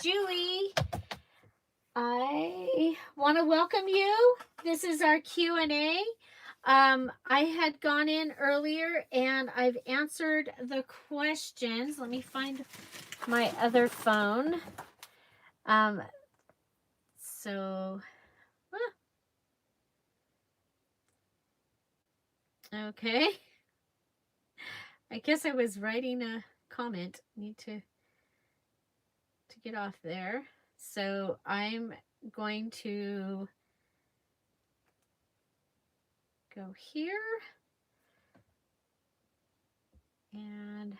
Julie. I want to welcome you. This is our Q&A. I had gone in earlier and I've answered the questions. Let me find my other phone. Okay. I guess I was writing a comment. Need to get off there. So I'm going to go here and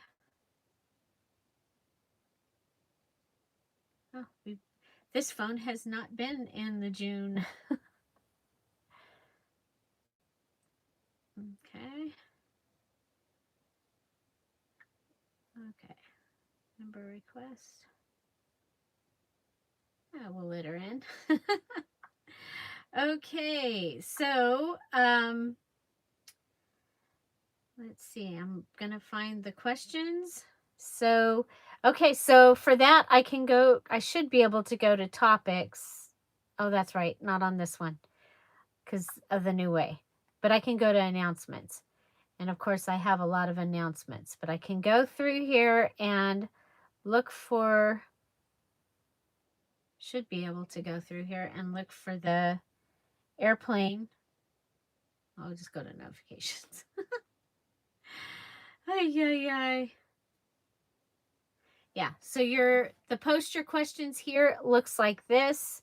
this phone has not been in the June. Okay. Number request. We'll let her in. Okay, so let's see. I'm gonna find the questions. So okay, so for that I should be able to go to topics. Oh, that's right, not on this one because of the new way. But I can go to announcements. And of course I have a lot of announcements, but I can go through here and look for, should be able to go through here and look for the airplane. I'll just go to notifications. Yeah, so the post your questions here looks like this.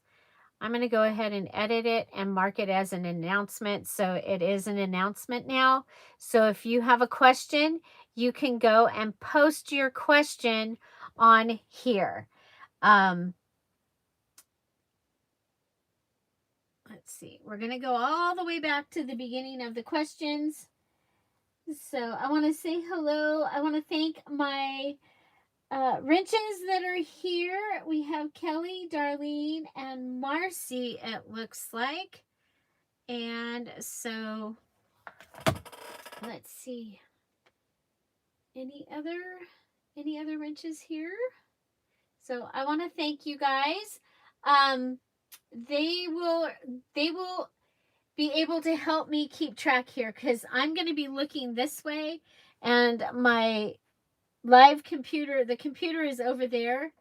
I'm going to go ahead and edit it and mark it as an announcement. So it is an announcement now. So if you have a question, you can go and post your question on here. Let's see. We're going to go all the way back to the beginning of the questions. So I want to say hello. I want to thank my wrenches that are here. We have Kelly, Darlene, and Marcy, it looks like. And so let's see. Any other wrenches here? So I want to thank you guys. They will be able to help me keep track here because I'm going to be looking this way and my live computer, the computer is over there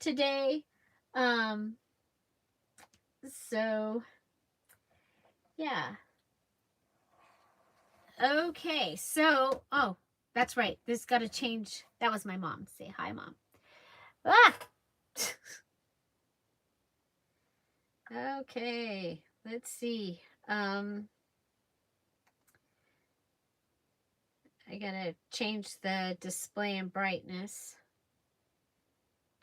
today. So yeah. Okay, so that's right. This got to change. That was my mom. Say hi, Mom. Okay, let's see. I gotta change the display and brightness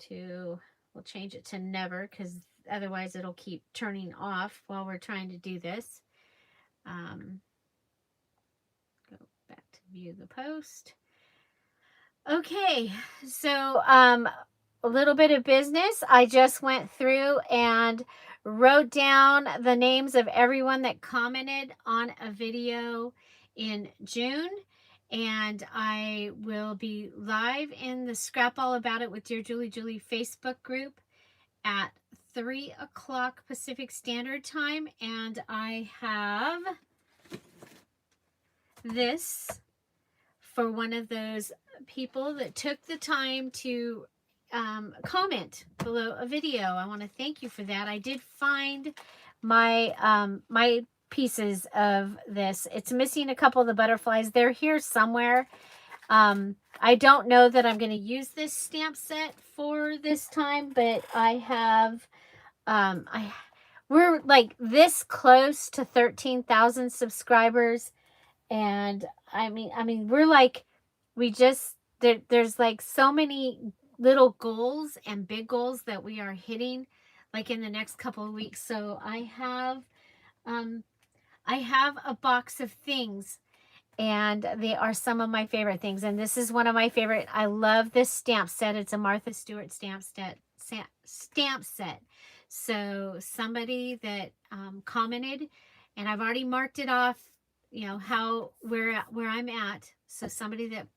to, we'll change it to never because otherwise it'll keep turning off while we're trying to do this. Go back to view the post. Okay, so a little bit of business. I just went through and wrote down the names of everyone that commented on a video in June. And I will be live in the Scrap All About It with Dear Julie Facebook group at 3 o'clock Pacific Standard Time. And I have this for one of those people that took the time to comment below a video. I want to thank you for that. I did find my my pieces of this. It's missing a couple of the butterflies. They're here somewhere. I don't know that I'm going to use this stamp set for this time, but I have we're like this close to 13,000 subscribers, and I mean we're like, there's like so many little goals and big goals that we are hitting like in the next couple of weeks. So I have a box of things, and they are some of my favorite things. And this is one of my favorite. I love this stamp set. It's a Martha Stewart stamp set. So somebody that commented, and I've already marked it off, you know, where I'm at. So somebody that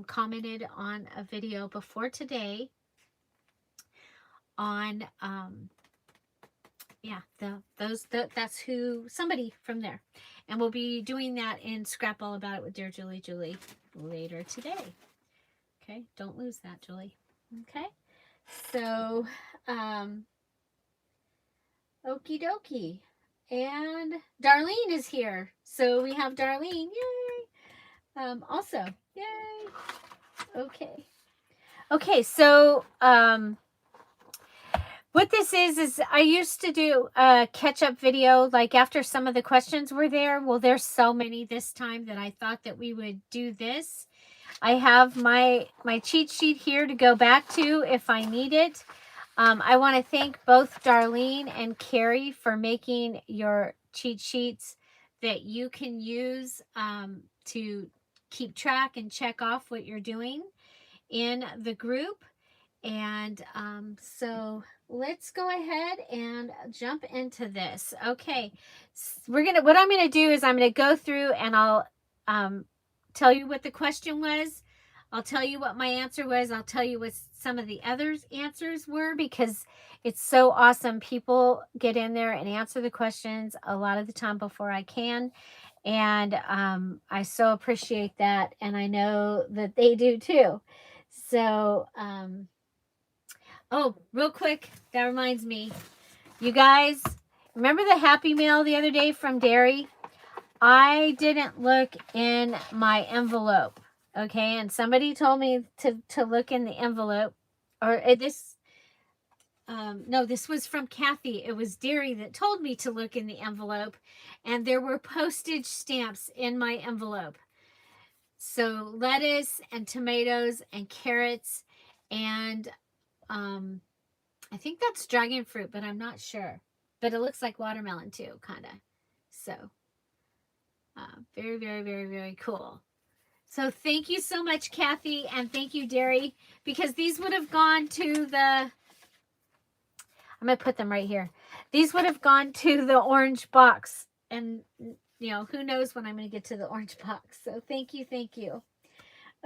commented on a video before today on, yeah, that's who, somebody from there. And we'll be doing that in Scrap All About It with Dear Julie later today. Okay, don't lose that, Julie. Okay, so, okie dokie. And Darlene is here. So we have Darlene, yay! Also, yay! Okay. Okay, so, what this is I used to do a catch-up video, like after some of the questions were there. Well, there's so many this time that I thought that we would do this. I have my cheat sheet here to go back to if I need it. I want to thank both Darlene and Carrie for making your cheat sheets that you can use to keep track and check off what you're doing in the group. And so let's go ahead and jump into this. Okay, what I'm gonna do is I'm gonna go through and I'll tell you what the question was. I'll tell you what my answer was. I'll tell you what some of the others' answers were, because it's so awesome. People get in there and answer the questions a lot of the time before I can. And I so appreciate that. And I know that they do too. So, oh, real quick, that reminds me. You guys, remember the Happy Mail the other day from Derry? I didn't look in my envelope, okay? And somebody told me to look in the envelope. Or no, this was from Kathy. It was Derry that told me to look in the envelope. And there were postage stamps in my envelope. So lettuce and tomatoes and carrots and I think that's dragon fruit, but I'm not sure. But it looks like watermelon too, kind of. So very, very, very, very cool. So thank you so much, Kathy, and thank you, Derry, because these would have gone to the, I'm going to put them right here. These would have gone to the orange box. And, you know, who knows when I'm going to get to the orange box. So thank you, thank you.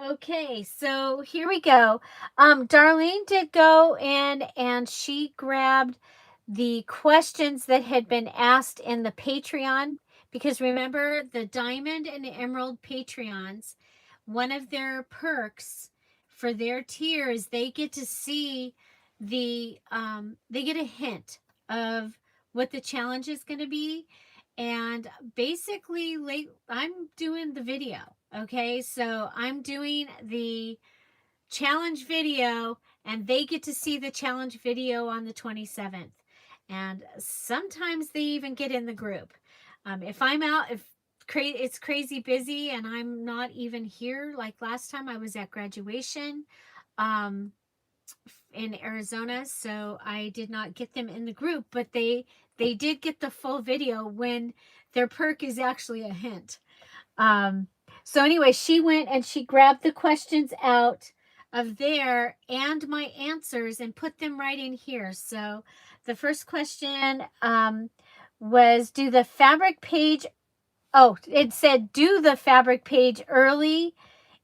Okay, so here we go. Darlene did go in and she grabbed the questions that had been asked in the Patreon, because remember the Diamond and Emerald Patreons, one of their perks for their tiers, they get to see they get a hint of what the challenge is going to be. And basically, I'm doing the video. Okay, so I'm doing the challenge video and they get to see the challenge video on the 27th. And sometimes they even get in the group. If I'm out, if it's crazy busy and I'm not even here, like last time I was at graduation in Arizona, so I did not get them in the group, but they did get the full video when their perk is actually a hint. So anyway, she went and she grabbed the questions out of there and my answers and put them right in here. So the first question was, do the fabric page, it said do the fabric page early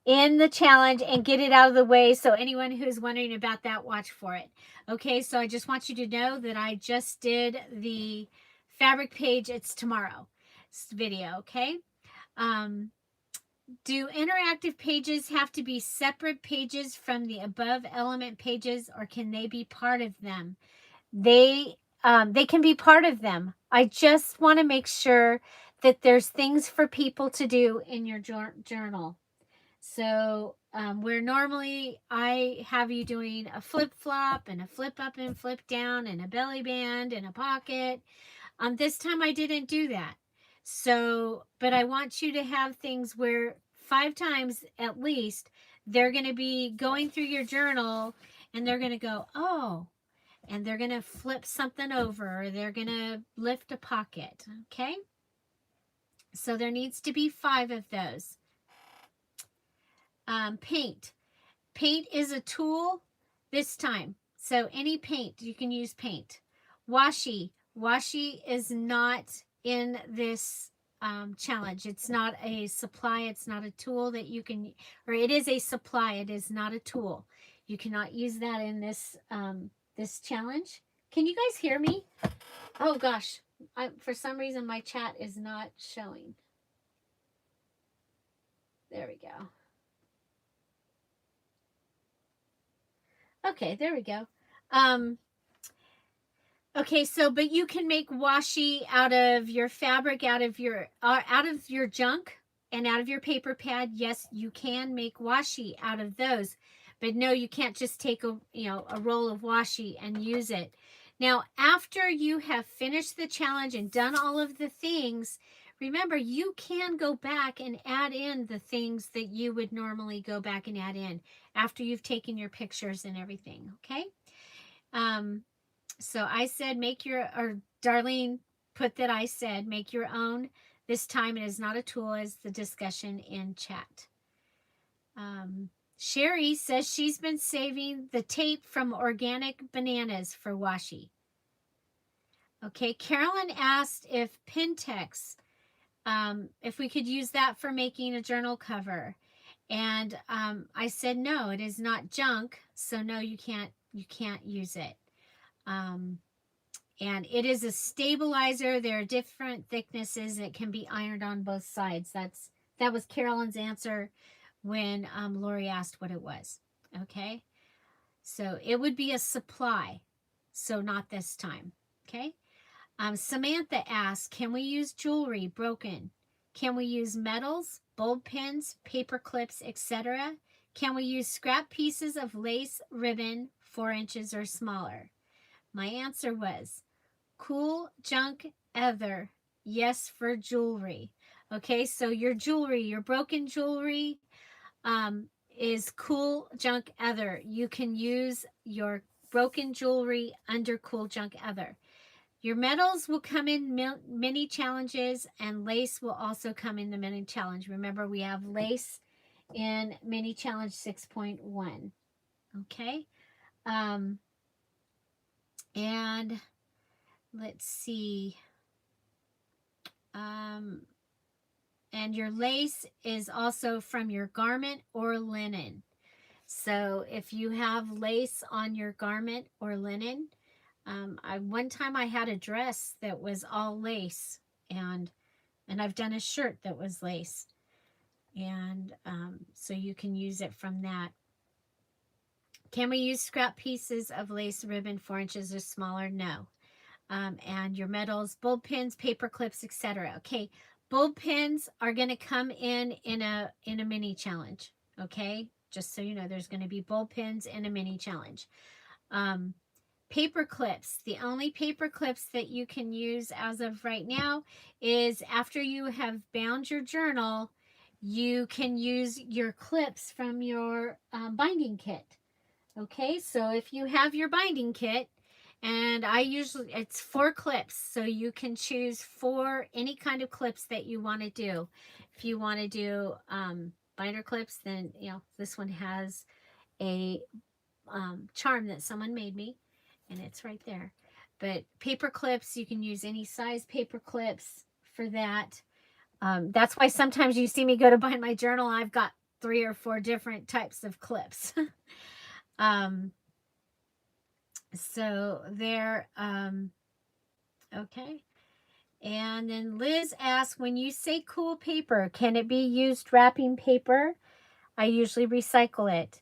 in the challenge and get it out of the way. So anyone who's wondering about that, watch for it. Okay, so I just want you to know that I just did the fabric page. It's tomorrow's video, okay? Do interactive pages have to be separate pages from the above element pages, or can they be part of them? They can be part of them. I just want to make sure that there's things for people to do in your journal. So where normally I have you doing a flip flop and a flip up and flip down and a belly band and a pocket, this time I didn't do that. So, but I want you to have things where 5 times at least, they're going to be going through your journal and they're going to go, oh, and they're going to flip something over, or they're going to lift a pocket. Okay. So there needs to be 5 of those. Paint. Paint is a tool this time. So any paint, you can use paint. Washi. Washi is not in this challenge. It's not a supply. It's not a tool that you can, or it is a supply. It is not a tool. You cannot use that in this this challenge. Can you guys hear me? Oh gosh, for some reason my chat is not showing. There we go. Okay, there we go. Okay, so but you can make washi out of your fabric, out of your junk, and out of your paper pad. Yes, you can make washi out of those, but no, you can't just take a roll of washi and use it. Now, after you have finished the challenge and done all of the things, remember you can go back and add in the things that you would normally go back and add in after you've taken your pictures and everything. Okay. So I said, or Darlene put that I said, make your own. This time it is not a tool, as the discussion in chat. Sherry says she's been saving the tape from organic bananas for washi. Okay, Carolyn asked if Pintex, if we could use that for making a journal cover. And I said, no, it is not junk. So no, you can't use it. And it is a stabilizer. There are different thicknesses. It can be ironed on both sides. That was Carolyn's answer when Lori asked what it was. Okay. So it would be a supply. So not this time. Okay. Samantha asked, can we use jewelry broken? Can we use metals, bulb pins, paper clips, etc.? Can we use scrap pieces of lace ribbon 4 inches or smaller? My answer was cool junk ether. Yes, for jewelry. Okay, so your jewelry, your broken jewelry, is cool junk ether. You can use your broken jewelry under cool junk ether. Your metals will come in mini challenges, and lace will also come in the mini challenge. Remember, we have lace in mini challenge 6.1. Okay. And let's see. And your lace is also from your garment or linen. So if you have lace on your garment or linen, one time I had a dress that was all lace, and I've done a shirt that was lace, and so you can use it from that. Can we use scrap pieces of lace ribbon 4 inches or smaller? No. And your metals, bulb pins, paper clips, etc. Okay, bulb pins are going to come in a mini challenge. Okay, just so you know, there's going to be bulb pins in a mini challenge. Paper clips, the only paper clips that you can use as of right now is after you have bound your journal, you can use your clips from your binding kit. Okay, so if you have your binding kit, and it's 4 clips, so you can choose 4 any kind of clips that you want to do. If you want to do binder clips, then this one has a charm that someone made me, and it's right there. But paper clips, you can use any size paper clips for that. That's why sometimes you see me go to bind my journal, I've got 3 or 4 different types of clips. So there, okay. And then Liz asks, when you say cool paper, can it be used wrapping paper? I usually recycle it.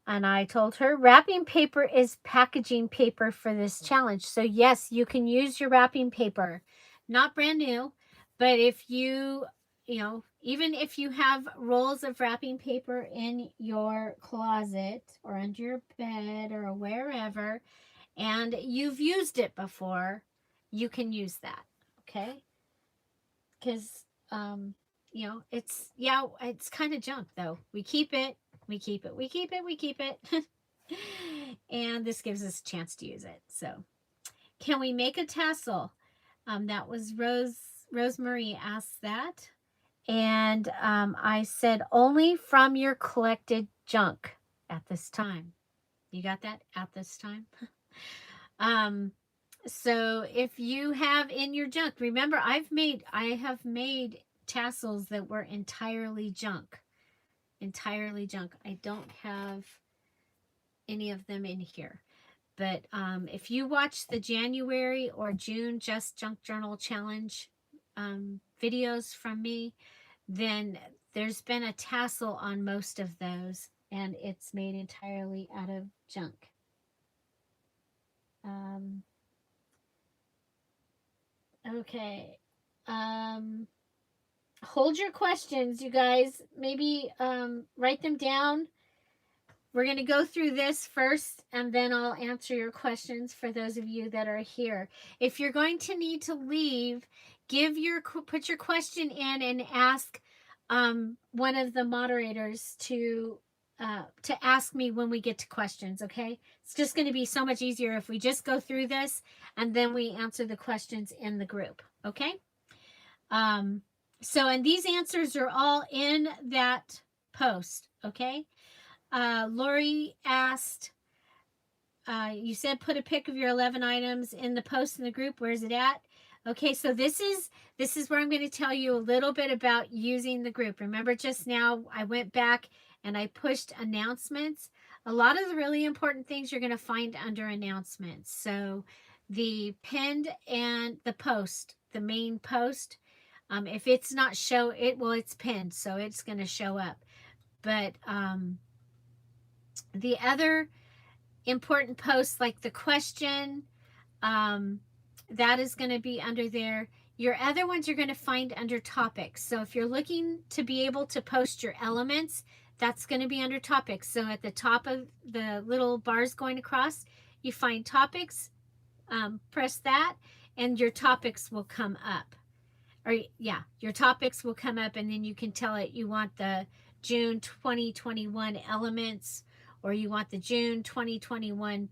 And I told her wrapping paper is packaging paper for this challenge. So yes, you can use your wrapping paper, not brand new, but if you even if you have rolls of wrapping paper in your closet or under your bed or wherever, and you've used it before, you can use that. Okay. Because, it's kind of junk though. We keep it. And this gives us a chance to use it. So can we make a tassel? That was Rosemary asked that. And I said only from your collected junk at this time. You got that? At this time? So if you have in your junk, remember I have made tassels that were entirely junk. I don't have any of them in here. But if you watch the January or June Just Junk Journal Challenge videos from me, then there's been a tassel on most of those, and it's made entirely out of junk. Okay. Hold your questions, you guys. Maybe write them down. We're going to go through this first, and then I'll answer your questions for those of you that are here. If you're going to need to leave, put your question in and ask one of the moderators to ask me when we get to questions, okay? It's just going to be so much easier if we just go through this and then we answer the questions in the group, okay? So, and these answers are all in that post, okay? Lori asked, you said put a pic of your 11 items in the post in the group. Where's it at? Okay, so this is where I'm going to tell you a little bit about using the group. Remember just now I went back and I pushed announcements. A lot of the really important things you're going to find under announcements. So the pinned and the post, the main post, if it's not it's pinned, so it's going to show up. But the other important posts, like the question, that is going to be under there. Your other ones you're going to find under topics. So if you're looking to be able to post your elements, that's going to be under topics. So at the top of the little bars going across, you find topics, press that, and your topics will come up. Or yeah, your topics will come up, and then you can tell it you want the June 2021 elements, or you want the June 2021,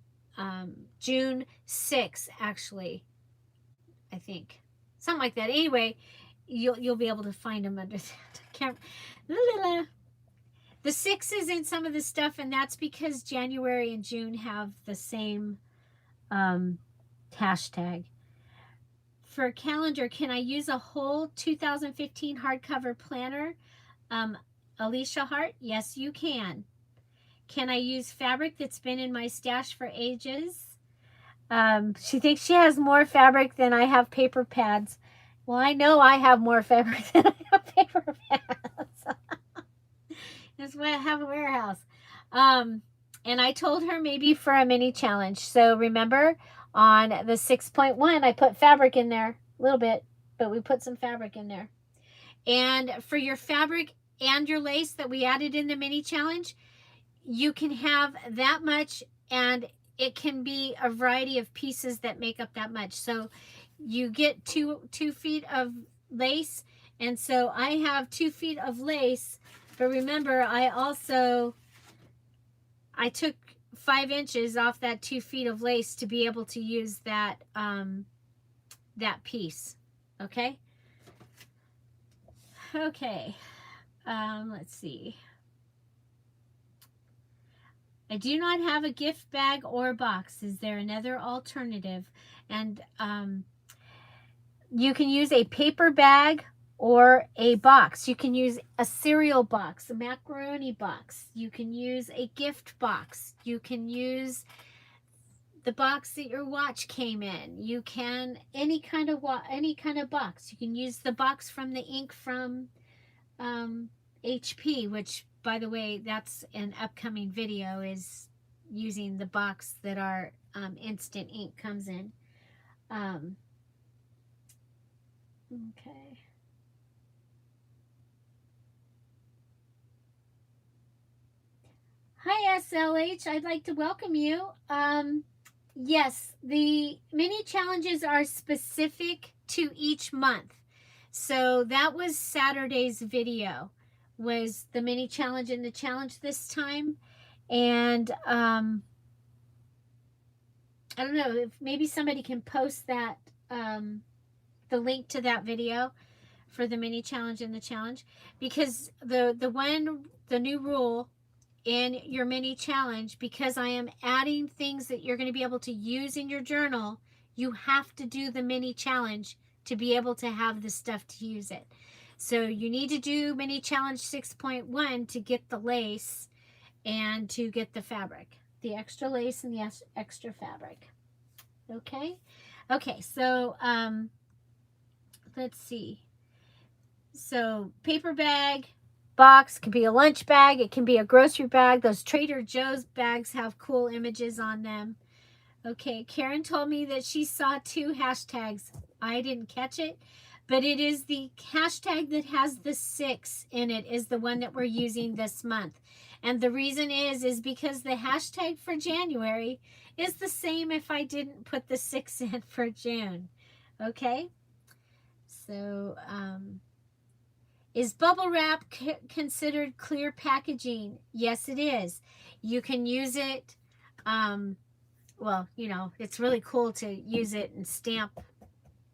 June 6, actually, I think. Something like that. Anyway, you'll be able to find them under that. The 6 is in some of the stuff, and that's because January and June have the same hashtag. For calendar, can I use a whole 2015 hardcover planner? Alicia Hart, yes, you can. Can I use fabric that's been in my stash for ages? She thinks she has more fabric than I have paper pads. Well, I know I have more fabric than I have paper pads. That's why I have a warehouse. And I told her maybe for a mini challenge. So remember, on the 6.1, I put fabric in there a little bit, but we put some fabric in there. And for your fabric and your lace that we added in the mini challenge, you can have that much, and it can be a variety of pieces that make up that much. So you get 2 feet of lace, and so I have 2 feet of lace, but remember I took 5 inches off that 2 feet of lace to be able to use that that piece. Okay. Let's see. I do not have a gift bag or box. Is there another alternative? And you can use a paper bag or a box. You can use a cereal box, a macaroni box. You can use a gift box. You can use the box that your watch came in. You can any kind of box. You can use the box from the ink from HP, which, by the way, that's an upcoming video, is using the box that our instant ink comes in. Okay. Hi, SLH. I'd like to welcome you. Yes, the mini challenges are specific to each month. So that was Saturday's video, was the mini challenge and the challenge this time. And I don't know if maybe somebody can post that, the link to that video for the mini challenge and the challenge, because the new rule in your mini challenge, because I am adding things that you're going to be able to use in your journal, you have to do the mini challenge to be able to have the stuff to use it. So you need to do mini challenge 6.1 to get the lace and to get the fabric. the extra lace and the extra fabric. Okay. Okay. So, let's see. So paper bag, box, can be a lunch bag. It can be a grocery bag. Those Trader Joe's bags have cool images on them. Okay, Karen told me that she saw 2 hashtags. I didn't catch it, but it is the hashtag that has the 6 in it is the one that we're using this month. And the reason is because the hashtag for January is the same if I didn't put the 6 in for June. Okay? So, is bubble wrap considered clear packaging? Yes, it is. You can use it, well, you know, it's really cool to use it and stamp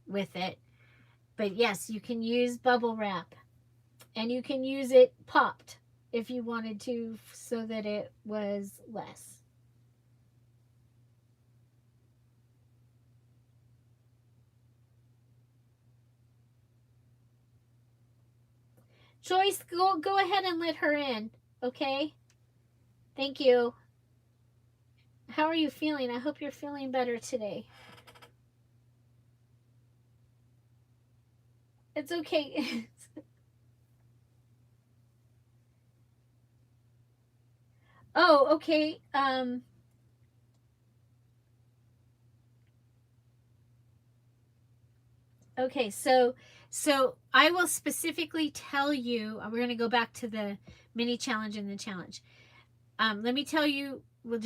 with it. But yes, you can use bubble wrap. And you can use it popped if you wanted to so that it was less. Joyce, go ahead and let her in, okay? Thank you. How are you feeling? I hope you're feeling better today. It's okay. Oh, okay. Okay, so I will specifically tell you, we're going to go back to the mini challenge and the challenge. Let me tell you, we'll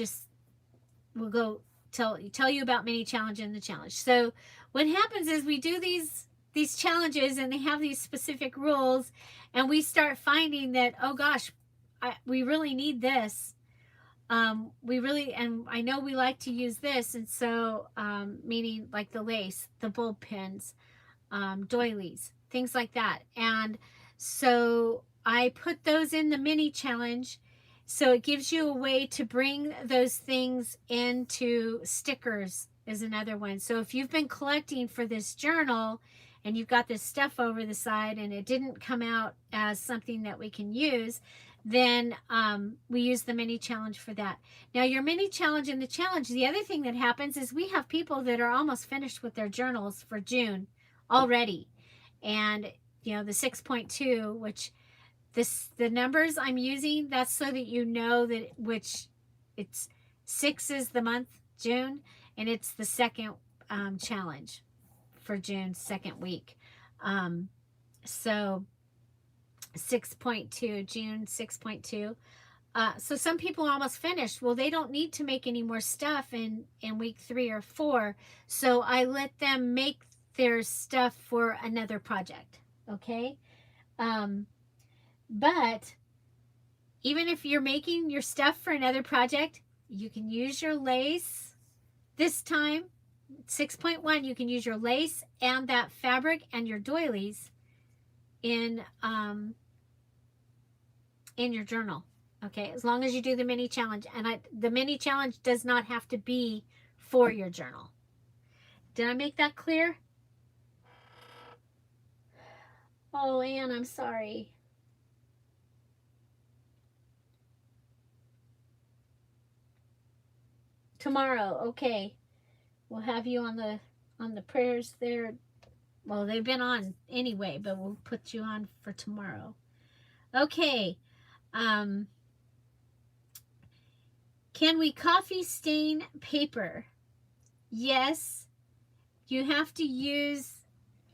go tell you about mini challenge and the challenge. So what happens is we do these challenges and they have these specific rules, and we start finding that, oh gosh, we really need this. We really, and I know we like to use this, and so meaning like the lace, the bulb pins, doilies, things like that. And so I put those in the mini challenge. So it gives you a way to bring those things into stickers is another one. So if you've been collecting for this journal and you've got this stuff over the side and it didn't come out as something that we can use, then we use the mini challenge for that. Now your mini challenge and the challenge, the other thing that happens is we have people that are almost finished with their journals for June already. And you know, the 6.2, which the numbers I'm using, that's so that you know that which it's 6 is the month June, and it's the second challenge for June, second week. So 6.2, June 6.2. So some people are almost finished. Well, they don't need to make any more stuff in week 3 or 4. So I let them make their stuff for another project. Okay. But even if you're making your stuff for another project, you can use your lace this time. 6.1, you can use your lace and that fabric and your doilies in your journal. Okay, as long as you do the mini challenge. And the mini challenge does not have to be for your journal. Did I make that clear? Oh, Anne, I'm sorry. Tomorrow, okay. We'll have you on the prayers there. Well, they've been on anyway, but we'll put you on for tomorrow. Okay. Can we coffee stain paper? Yes. You have to use,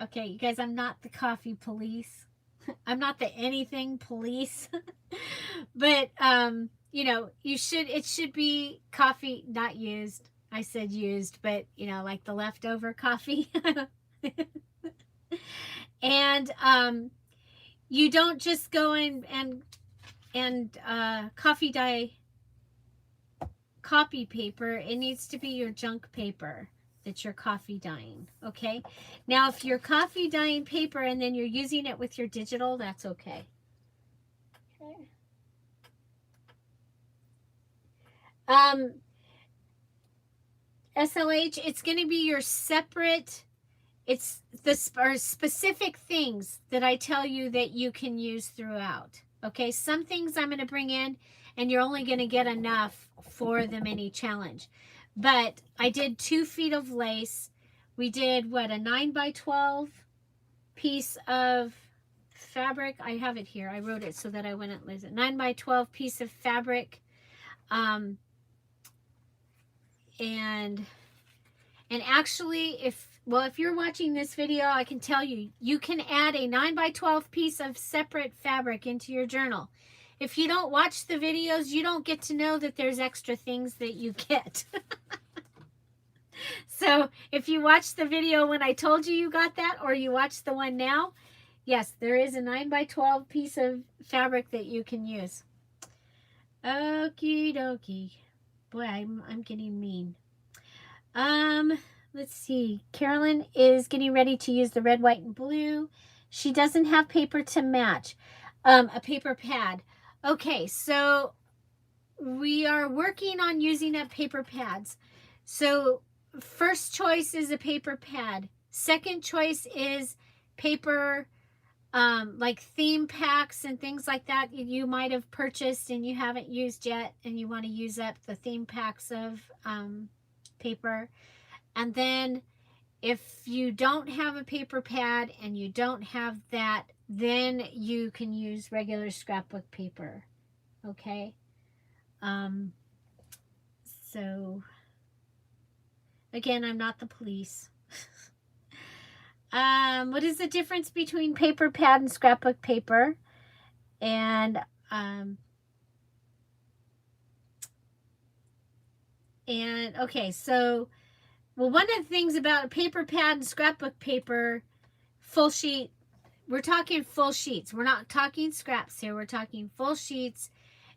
okay, you guys, I'm not the coffee police. I'm not the anything police. But you know, it should be coffee not used. I said used, but you know, like the leftover coffee. And you don't just go in and coffee dye copy paper. It needs to be your junk paper that you're coffee dyeing. Okay, now if you're coffee dyeing paper and then you're using it with your digital, that's okay. Okay. SLH, it's going to be your separate, it's the specific things that I tell you that you can use throughout. Okay, some things I'm going to bring in and you're only going to get enough for the mini challenge. But I did 2 feet of lace. We did what, a 9x12 piece of fabric. I have it here. I wrote it so that I wouldn't lose it. 9x12 piece of fabric. And actually, if you're watching this video, I can tell you, you can add a 9x12 piece of separate fabric into your journal. If you don't watch the videos, you don't get to know that there's extra things that you get. So if you watch the video when I told you you got that, or you watch the one now, yes, there is a 9x12 piece of fabric that you can use. Okie dokie. Boy, I'm getting mean. Let's see. Carolyn is getting ready to use the red, white, and blue. She doesn't have paper to match. A paper pad. Okay, so we are working on using up paper pads. So first choice is a paper pad. Second choice is paper, like theme packs and things like that you might have purchased and you haven't used yet, and you want to use up the theme packs of paper. And then if you don't have a paper pad and you don't have that, then you can use regular scrapbook paper. Okay. So again, I'm not the police. What is the difference between paper pad and scrapbook paper? And okay, so, well, one of the things about a paper pad and scrapbook paper, full sheet, we're talking full sheets. We're not talking scraps here. We're talking full sheets,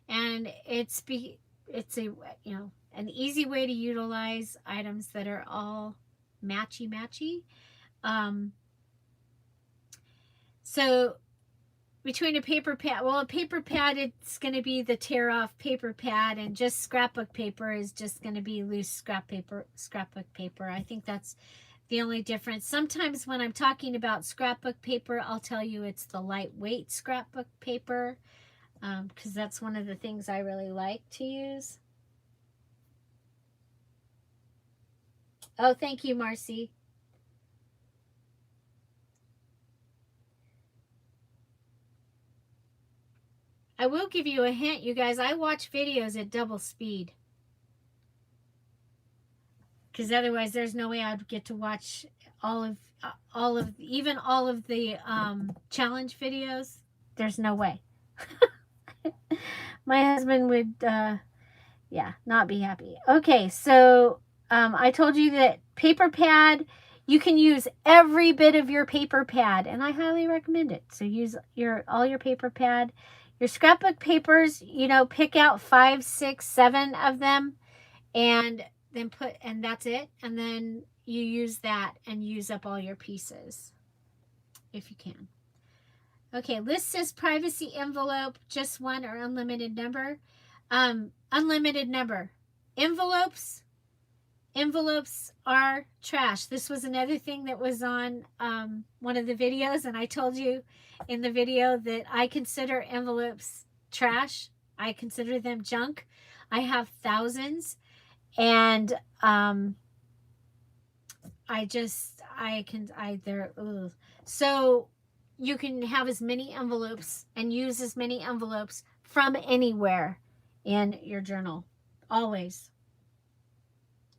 and it's a, you know, an easy way to utilize items that are all matchy. So between a paper pad, well, a paper pad, it's going to be the tear off paper pad, and just scrapbook paper is just going to be loose scrapbook paper. I think that's the only difference. Sometimes when I'm talking about scrapbook paper, I'll tell you it's the lightweight scrapbook paper, because that's one of the things I really like to use. Oh, thank you, Marcy. I will give you a hint, you guys. I watch videos at double speed, because otherwise there's no way I'd get to watch all of the challenge videos. There's no way. My husband would not be happy. Okay, so I told you that paper pad, you can use every bit of your paper pad, and I highly recommend it. So use all your paper pad. Your scrapbook papers, you know, pick out 5, 6, 7 of them, and then and that's it. And then you use that and use up all your pieces if you can. Okay, list says privacy envelope, just one or unlimited number. Unlimited number. Envelopes are trash. This was another thing that was on one of the videos, and I told you in the video that I consider envelopes trash. I consider them junk. I have thousands, and so you can have as many envelopes and use as many envelopes from anywhere in your journal, always.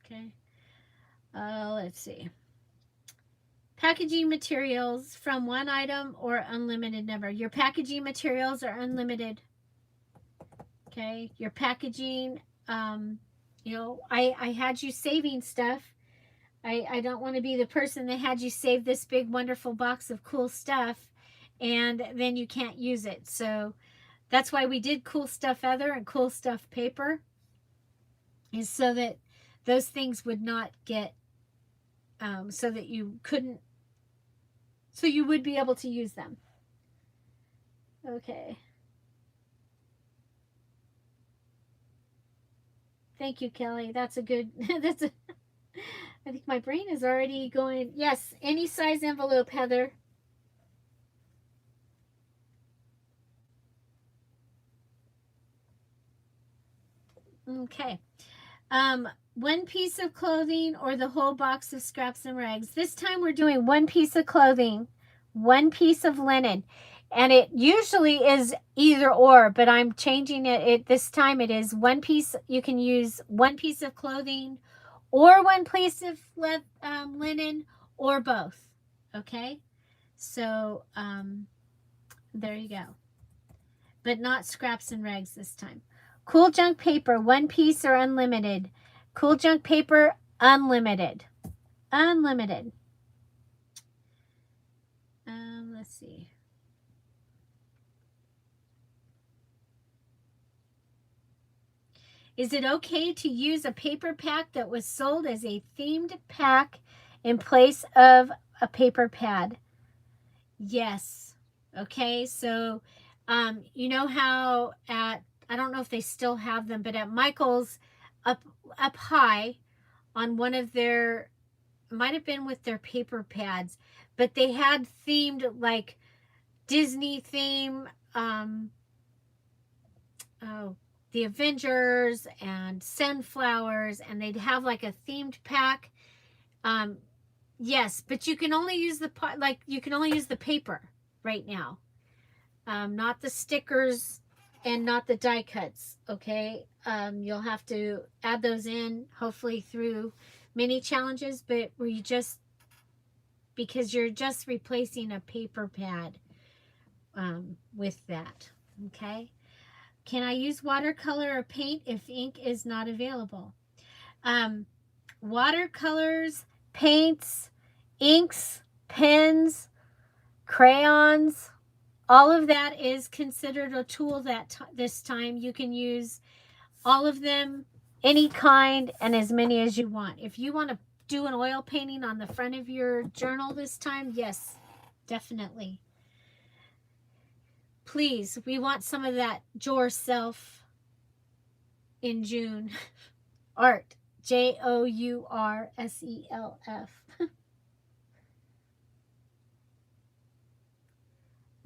Okay. Let's see. Packaging materials from one item or unlimited number. Your packaging materials are unlimited. Okay. Your packaging, you know, I had you saving stuff. I don't want to be the person that had you save this big, wonderful box of cool stuff and then you can't use it. So that's why we did cool stuff other and cool stuff paper, is so that those things would not get, so that you couldn't, so you would be able to use them. Okay. Thank you, Kelly. That's a good, I think my brain is already going. Yes, any size envelope, Heather. Okay. One piece of clothing or the whole box of scraps and rags. This time we're doing one piece of clothing, one piece of linen. And it usually is either or, but I'm changing it. This time it is one piece. You can use one piece of clothing or one piece of linen or both. Okay. So there you go. But not scraps and rags this time. Cool junk paper, one piece or unlimited. Cool junk paper, unlimited. Unlimited. Let's see. Is it okay to use a paper pack that was sold as a themed pack in place of a paper pad? Yes. Okay, so you know how I don't know if they still have them, but at Michael's up high on one of their, might have been with their paper pads, but they had themed like Disney theme, oh, the Avengers and Sunflowers, and they'd have like a themed pack. Yes, but you can only use you can only use the paper right now, not the stickers and not the die cuts. Okay, you'll have to add those in hopefully through mini challenges, but where you just, because you're just replacing a paper pad with that. Okay. Can I use watercolor or paint if ink is not available? Watercolors, paints, inks, pens, crayons, all of that is considered a tool that this time you can use all of them, any kind, and as many as you want. If you want to do an oil painting on the front of your journal this time, yes, definitely. Please, we want some of that yourself in June. Art, JOURSELF.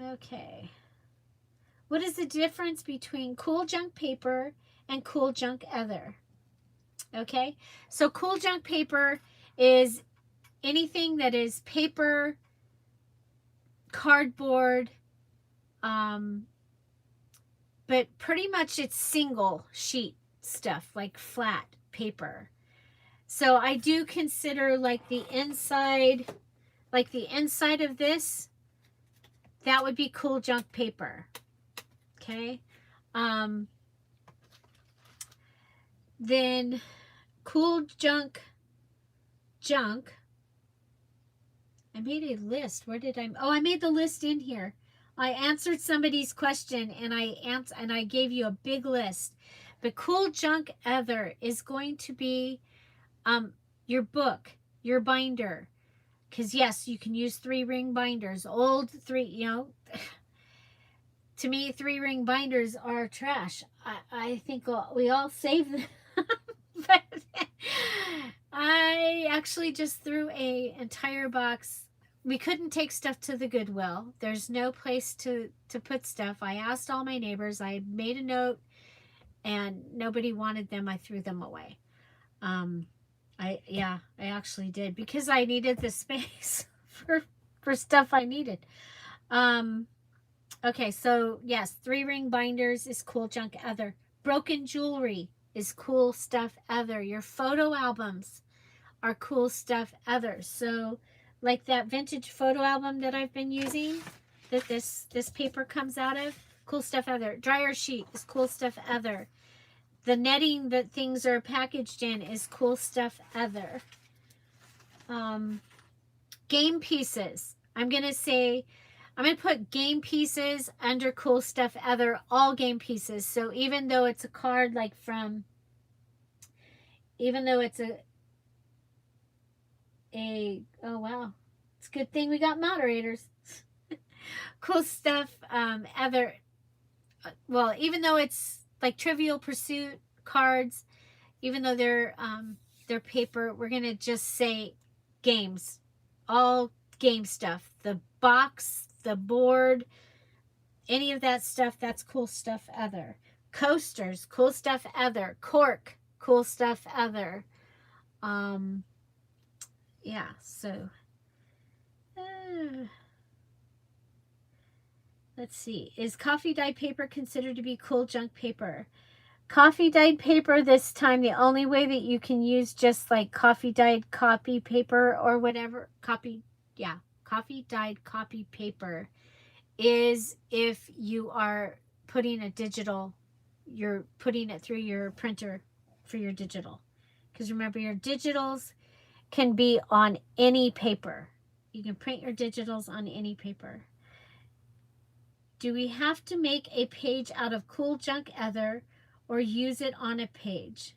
Okay. What is the difference between cool junk paper and cool junk other? Okay, so cool junk paper is anything that is paper, cardboard, but pretty much it's single sheet stuff, like flat paper. So I do consider like the inside of this, that would be cool junk paper. Okay. Then cool junk. I made a list. Where did I made the list in here. I answered somebody's question and I gave you a big list. But cool junk other is going to be your book, your binder. Because yes, you can use 3-ring binders. Old to me, 3-ring binders are trash. I think we all save them. But I actually just threw a entire box. We couldn't take stuff to the Goodwill. There's no place to put stuff. I asked all my neighbors. I made a note, and nobody wanted them. I threw them away. I actually did, because I needed the space for stuff I needed. Okay, so yes, 3-ring binders is cool junk other. Broken jewelry is cool stuff other. Your photo albums are cool stuff other. So like that vintage photo album that I've been using, that this paper comes out of, cool stuff other. Dryer sheet is cool stuff other. The netting that things are packaged in is cool stuff other. Game pieces. I'm going to put game pieces under cool stuff other, all game pieces. So even though it's a card like even though it's oh wow, it's a good thing we got moderators. Cool stuff other, well, even though it's like Trivial Pursuit cards, even though they're paper, we're going to just say games. All game stuff. The box, the board, any of that stuff, that's cool stuff other. Coasters, cool stuff other. Cork, cool stuff other. Yeah, so let's see. Is coffee dyed paper considered to be cool junk paper? Coffee dyed paper this time, the only way that you can use just like coffee dyed copy paper or whatever, coffee dyed copy paper is if you are putting a digital, you're putting it through your printer for your digital. Because remember, your digitals can be on any paper. You can print your digitals on any paper. Do we have to make a page out of cool junk ether or use it on a page?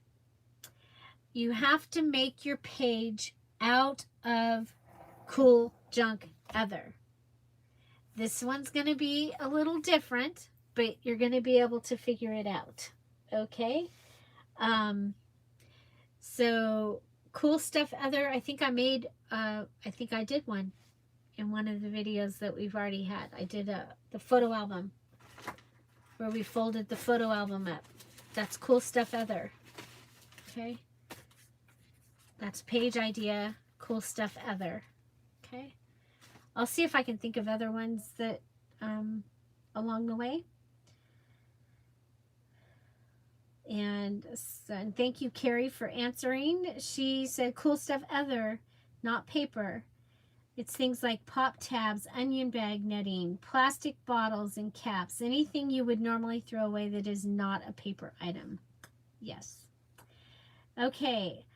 You have to make your page out of cool junk ether. This one's going to be a little different, but you're going to be able to figure it out. Okay? So cool stuff other, I think I made, I think I did one in one of the videos that we've already had. I did the photo album where we folded the photo album up. That's cool stuff other. Okay? That's page idea, cool stuff other. Okay? I'll see if I can think of other ones that along the way. And thank you, Carrie, for answering. She said cool stuff other, not paper. It's things like pop tabs, onion bag netting, plastic bottles and caps, anything you would normally throw away that is not a paper item. Yes. Okay.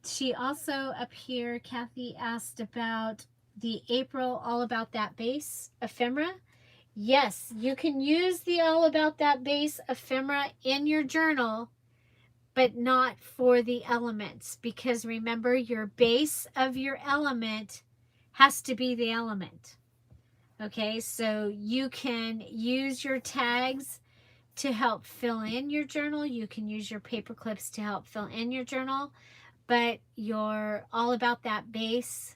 She also up here, Kathy asked about the April All About That Base ephemera. Yes, you can use the All About That Base ephemera in your journal, but not for the elements, because remember, your base of your element has to be the element. Okay, so you can use your tags to help fill in your journal. You can use your paper clips to help fill in your journal, but your All About That Base,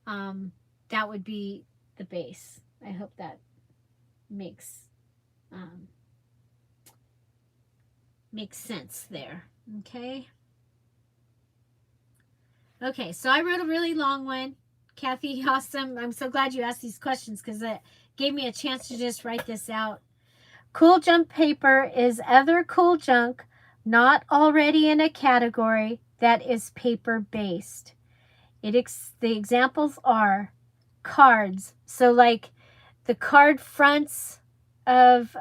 that would be the base. I hope that makes sense there. Okay. Okay, so I wrote a really long one. Kathy, awesome. I'm so glad you asked these questions because it gave me a chance to just write this out. Cool junk paper is other cool junk not already in a category that is paper based. The examples are cards. So like the card fronts of,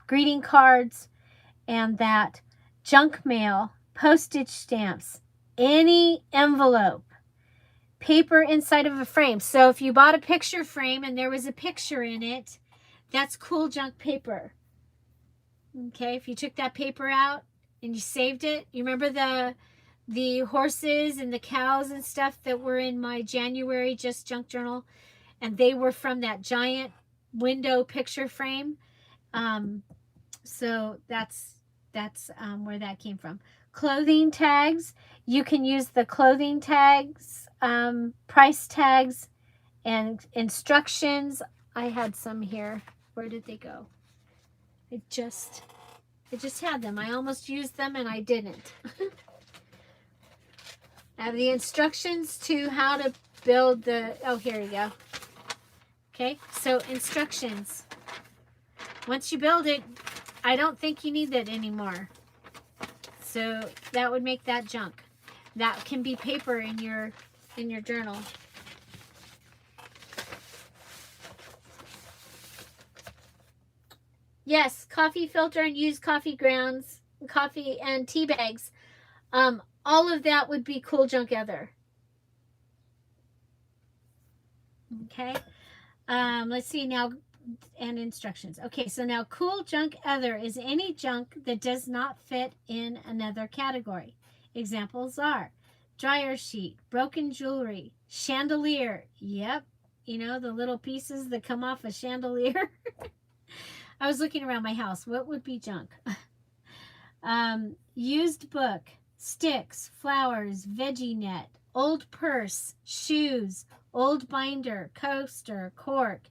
greeting cards, and that junk mail, postage stamps, any envelope, paper inside of a frame. So if you bought a picture frame and there was a picture in it, that's cool junk paper. Okay, if you took that paper out and you saved it, you remember the horses and the cows and stuff that were in my January Just Junk Journal, and they were from that giant window picture frame. So that's where that came from. Clothing tags, you can use the clothing tags, price tags, and instructions. I had some here. Where did they go? I just had them. I almost used them and I didn't. I have the instructions to how to build the, oh, here you go. Okay, so instructions. Once you build it, I don't think you need that anymore. So that would make that junk. That can be paper in your journal. Yes, coffee filter and used coffee grounds, coffee and tea bags. All of that would be cool junk other. Okay. Let's see now, and instructions. Okay, so now cool junk other is any junk that does not fit in another category. Examples are dryer sheet, broken jewelry, chandelier. Yep, you know, the little pieces that come off a chandelier. I was looking around my house. What would be junk? Used book, sticks, flowers, veggie net, old purse, shoes, old binder, coaster, cork,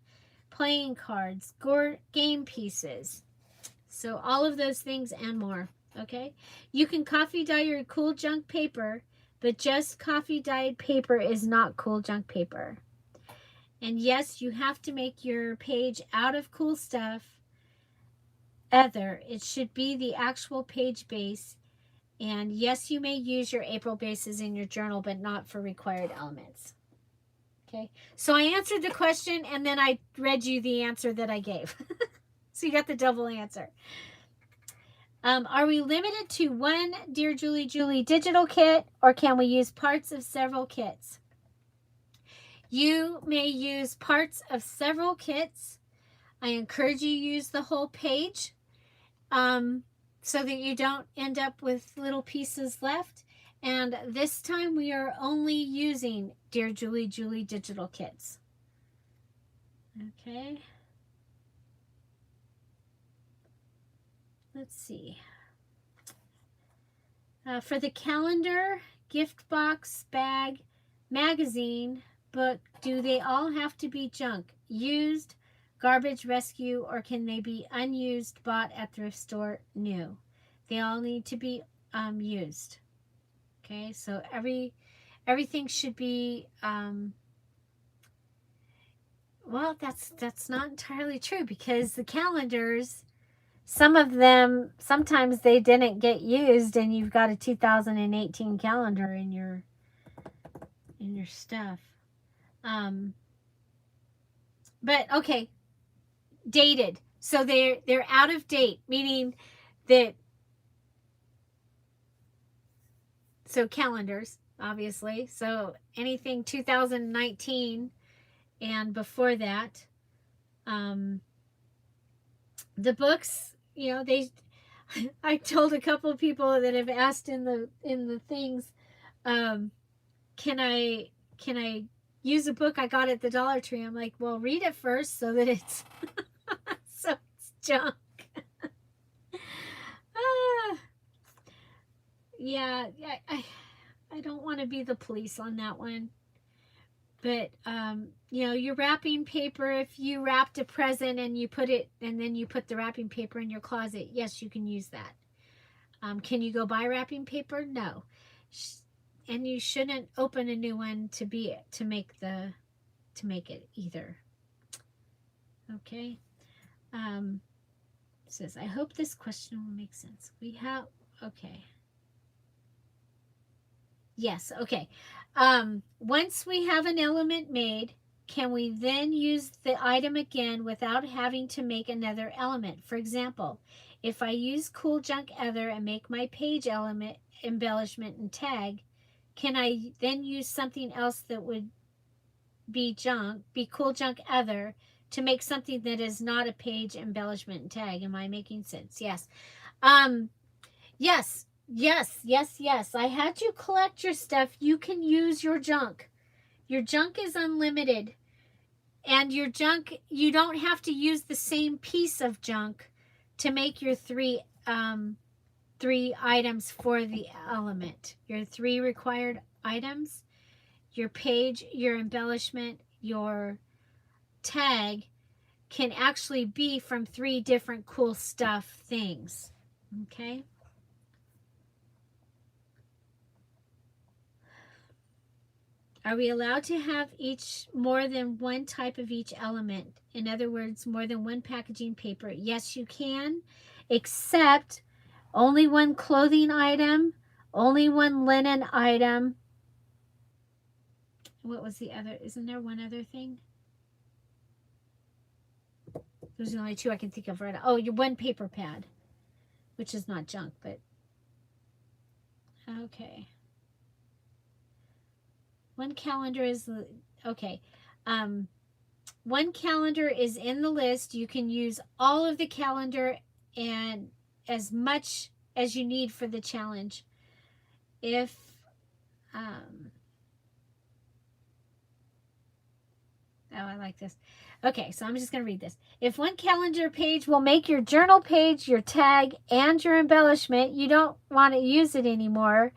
playing cards, game pieces. So all of those things and more. Okay. You can coffee dye your cool junk paper, but just coffee dyed paper is not cool junk paper. And yes, you have to make your page out of cool stuff. It should be the actual page base. And yes, you may use your April bases in your journal, but not for required elements. Okay, so I answered the question and then I read you the answer that I gave. So you got the double answer. Are we limited to one Dear Julie Julie digital kit, or can we use parts of several kits? You may use parts of several kits. I encourage you to use the whole page so that you don't end up with little pieces left. And this time we are only using Dear Julie Julie digital kits. Okay. Let's see. For the calendar, gift box, bag, magazine, book, do they all have to be junk, used, garbage rescue, or can they be unused, bought at thrift store, new? They all need to be used. Okay, so everything should be well, that's not entirely true, because the calendars, some of them, sometimes they didn't get used and you've got a 2018 calendar in your stuff. But okay, dated. So they're out of date, meaning that, so calendars, obviously. So anything 2019 and before that. The books, you know, I told a couple of people that have asked in the things, can I use a book I got at the Dollar Tree? I'm like, well, read it first so that it's so it's junk. Yeah, I don't want to be the police on that one. But you know, your wrapping paper, if you wrapped a present and you put it, and then you put the wrapping paper in your closet, yes, you can use that. Can you go buy wrapping paper? No. And you shouldn't open a new one to make it either. Okay. Says, I hope this question will make sense. Okay. Yes, okay. Once we have an element made, can we then use the item again without having to make another element? For example, if I use Cool Junk Other and make my page element embellishment and tag, can I then use something else that would be Cool Junk Other, to make something that is not a page embellishment and tag? Am I making sense? Yes. Yes. I had you collect your stuff. You can use your junk. Your junk is unlimited. And your junk, you don't have to use the same piece of junk to make your three items for the element. Your 3 required items, your page, your embellishment, your tag can actually be from 3 different cool stuff things. Okay? Are we allowed to have more than one type of each element? In other words, more than one packaging paper? Yes, you can, except only one clothing item, only one linen item. What was the other? Isn't there one other thing? Those are the only 2 I can think of right now. Oh, your one paper pad, which is not junk, but okay. One calendar is okay. One calendar is in the list. You can use all of the calendar and as much as you need for the challenge. If oh, I like this. Okay, so I'm just going to read this. If one calendar page will make your journal page, your tag, and your embellishment, you don't want to use it anymore.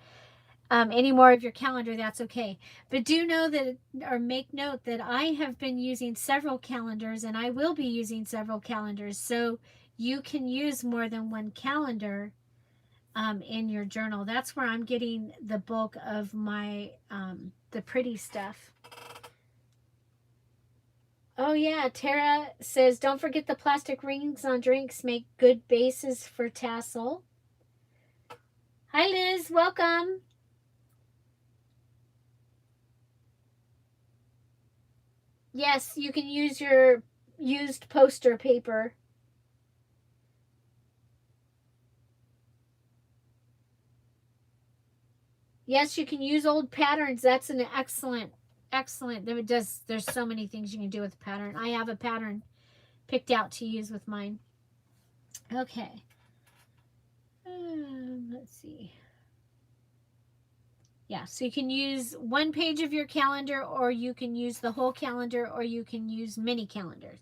Any more of your calendar, that's okay. But do know that, or make note that I have been using several calendars, and I will be using several calendars. So you can use more than one calendar in your journal. That's where I'm getting the bulk of my the pretty stuff. Oh yeah, Tara says, don't forget the plastic rings on drinks make good bases for tassel. Hi Liz, welcome. Yes, you can use your used poster paper. Yes, you can use old patterns. That's an excellent. There's so many things you can do with a pattern. I have a pattern picked out to use with mine. Okay. Let's see. Yeah, so you can use one page of your calendar, or you can use the whole calendar, or you can use mini calendars.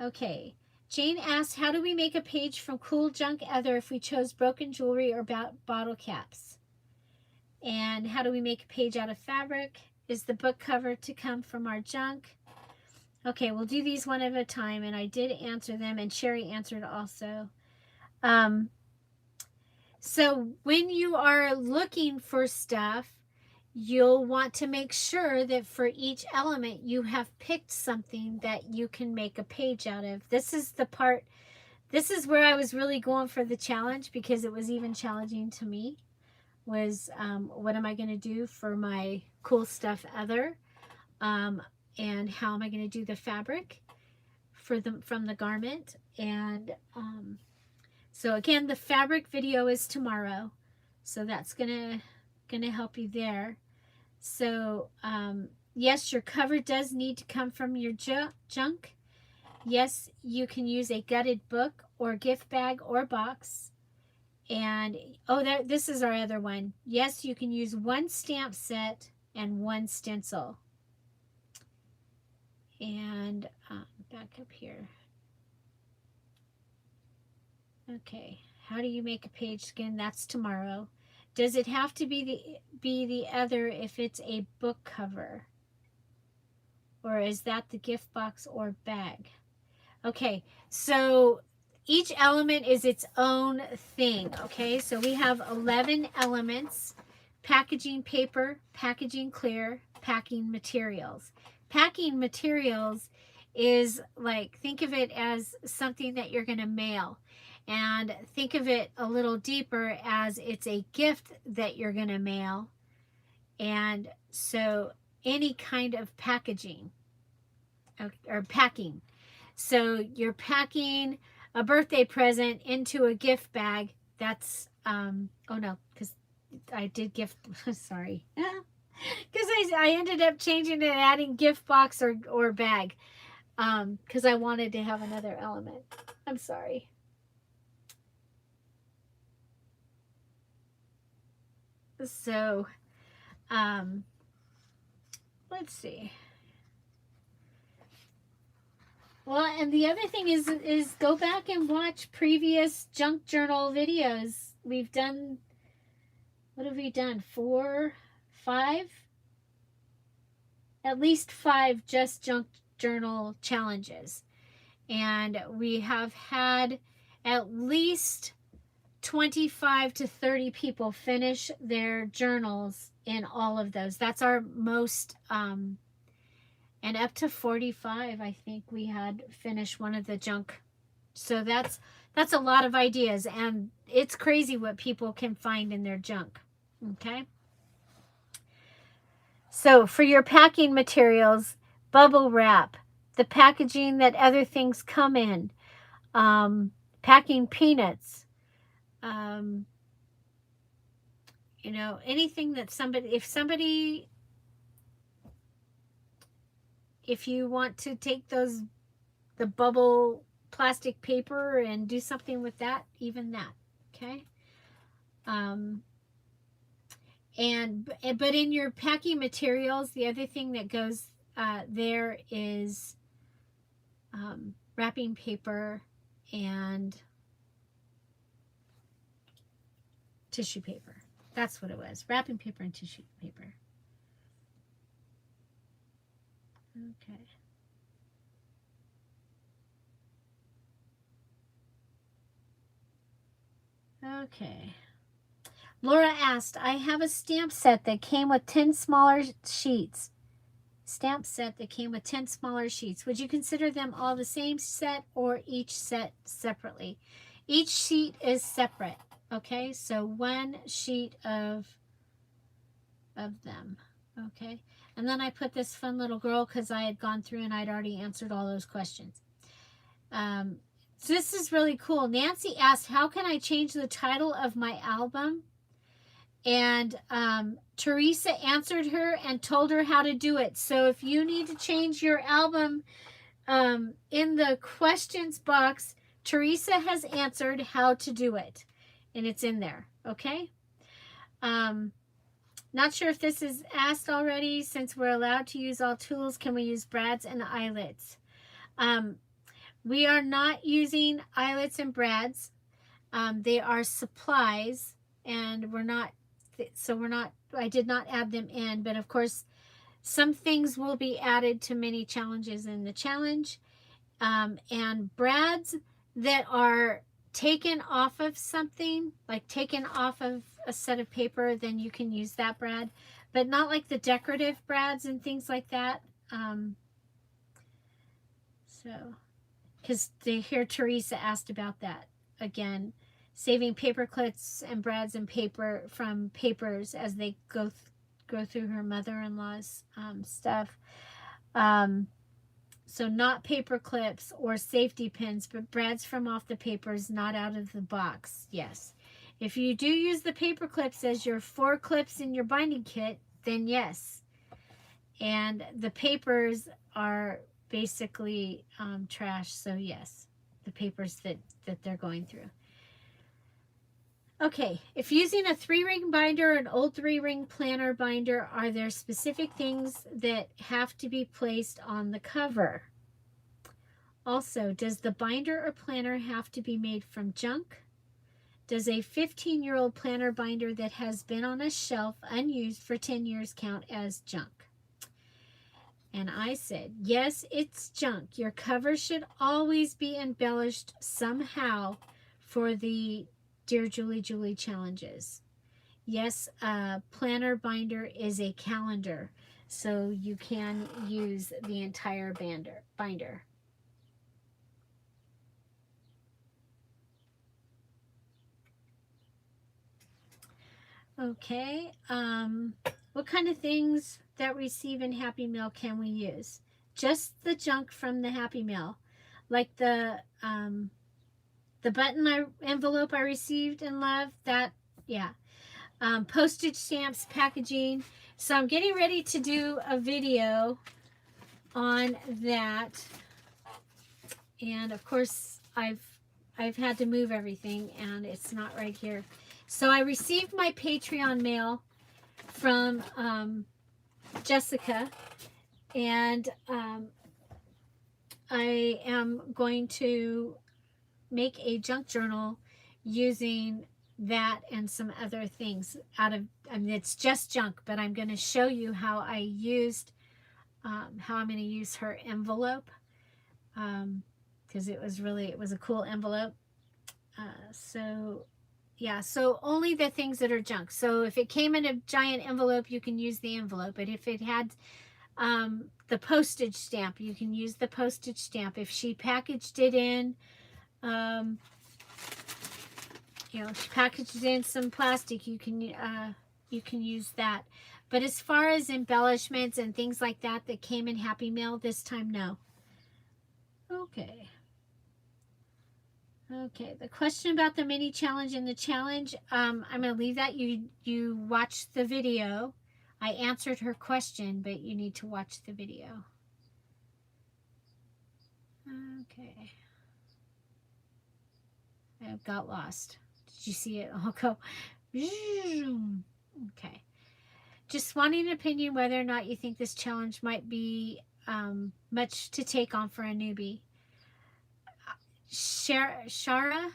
Okay. Jane asked, how do we make a page from Cool Junk Other if we chose broken jewelry or bottle caps? And how do we make a page out of fabric? Is the book cover to come from our junk? Okay, we'll do these one at a time, and I did answer them, and Sherry answered also. So when you are looking for stuff, you'll want to make sure that for each element you have picked something that you can make a page out of. This is where I was really going for the challenge, because it was even challenging to me, was what am I going to do for my Cool Stuff Other, and how am I going to do the fabric from the garment. And so again, the fabric video is tomorrow, so that's gonna help you there. So yes, your cover does need to come from your junk. Yes, you can use a gutted book or gift bag or box. And this is our other one. Yes, you can use one stamp set and one stencil. And back up here. Okay, how do you make a page skin? That's tomorrow. Does it have to be the other if it's a book cover? Or is that the gift box or bag? Okay, so each element is its own thing, okay? So we have 11 elements: packaging paper, packaging clear, packing materials. Packing materials is like, think of it as something that you're going to mail. And think of it a little deeper as it's a gift that you're going to mail. And so any kind of packaging or packing. So you're packing a birthday present into a gift bag. That's, oh no, because I did gift, sorry. Because I ended up changing it and adding gift box or bag. Because I wanted to have another element. I'm sorry. So, let's see. Well, and the other thing is go back and watch previous junk journal videos. We've done, what have we done? 4, 5? At least 5 just junk journal challenges. And we have had at least 25 to 30 people finish their journals in all of those. That's our most, and up to 45, I think we had finished one of the junk. So that's a lot of ideas, and it's crazy what people can find in their junk. Okay. So for your packing materials, bubble wrap, the packaging that other things come in, packing peanuts, anything that if you want to take the bubble plastic paper and do something with that, even that, okay? But in your packing materials, the other thing that goes there is wrapping paper and tissue paper. That's what it was. Wrapping paper and tissue paper. Okay. Okay. Laura asked, I have a stamp set that came with 10 smaller sheets. Stamp set that came with 10 smaller sheets. Would you consider them all the same set or each set separately? Each sheet is separate. Okay, so one sheet of them. Okay, and then I put this fun little girl because I had gone through and I'd already answered all those questions. So this is really cool. Nancy asked, how can I change the title of my album? And Teresa answered her and told her how to do it. So if you need to change your album, in the questions box, Teresa has answered how to do it. And it's in there. Okay? Not sure if this is asked already. Since we're allowed to use all tools, can we use brads and eyelets? We are not using eyelets and brads. They are supplies, and I did not add them in, but of course, some things will be added to many challenges in the challenge. And brads that are taken off of something, like taken off of a set of paper, then you can use that brad, but not like the decorative brads and things like that. Because here Teresa asked about that again, saving paper clips and brads and paper from papers as they go through her mother-in-law's stuff. So not paper clips or safety pins, but brads from off the papers, not out of the box. Yes. If you do use the paper clips as your 4 clips in your binding kit, then yes. And the papers are basically trash, so yes, the papers that they're going through. Okay, if using a 3-ring binder or an old 3-ring planner binder, are there specific things that have to be placed on the cover? Also, does the binder or planner have to be made from junk? Does a 15-year-old planner binder that has been on a shelf unused for 10 years count as junk? And I said, yes, it's junk. Your cover should always be embellished somehow for the Dear Julie challenges. Yes, a planner binder is a calendar, so you can use the entire binder. Okay, what kind of things that receive in Happy Mail can we use? Just the junk from the Happy Mail, like the button envelope I received in love. That, yeah. Postage stamps, packaging. So I'm getting ready to do a video on that, and of course I've had to move everything, and it's not right here. So I received my Patreon mail from Jessica, and I am going to make a junk journal using that and some other things out of, I mean, it's just junk, but I'm going to show you how I used, how I'm going to use her envelope, because it was a cool envelope. So yeah, so only the things that are junk. So if it came in a giant envelope, you can use the envelope. But if it had the postage stamp, you can use the postage stamp. If she packaged it in, she packaged it in some plastic, you can use that. But as far as embellishments and things like that that came in Happy Mail this time, no. Okay. Okay, the question about the mini challenge and the challenge, I'm going to leave that. You watch the video. I answered her question, but you need to watch the video. Okay. I got lost. Did you see it? I'll go. Okay. Just wanting an opinion whether or not you think this challenge might be much to take on for a newbie. Shara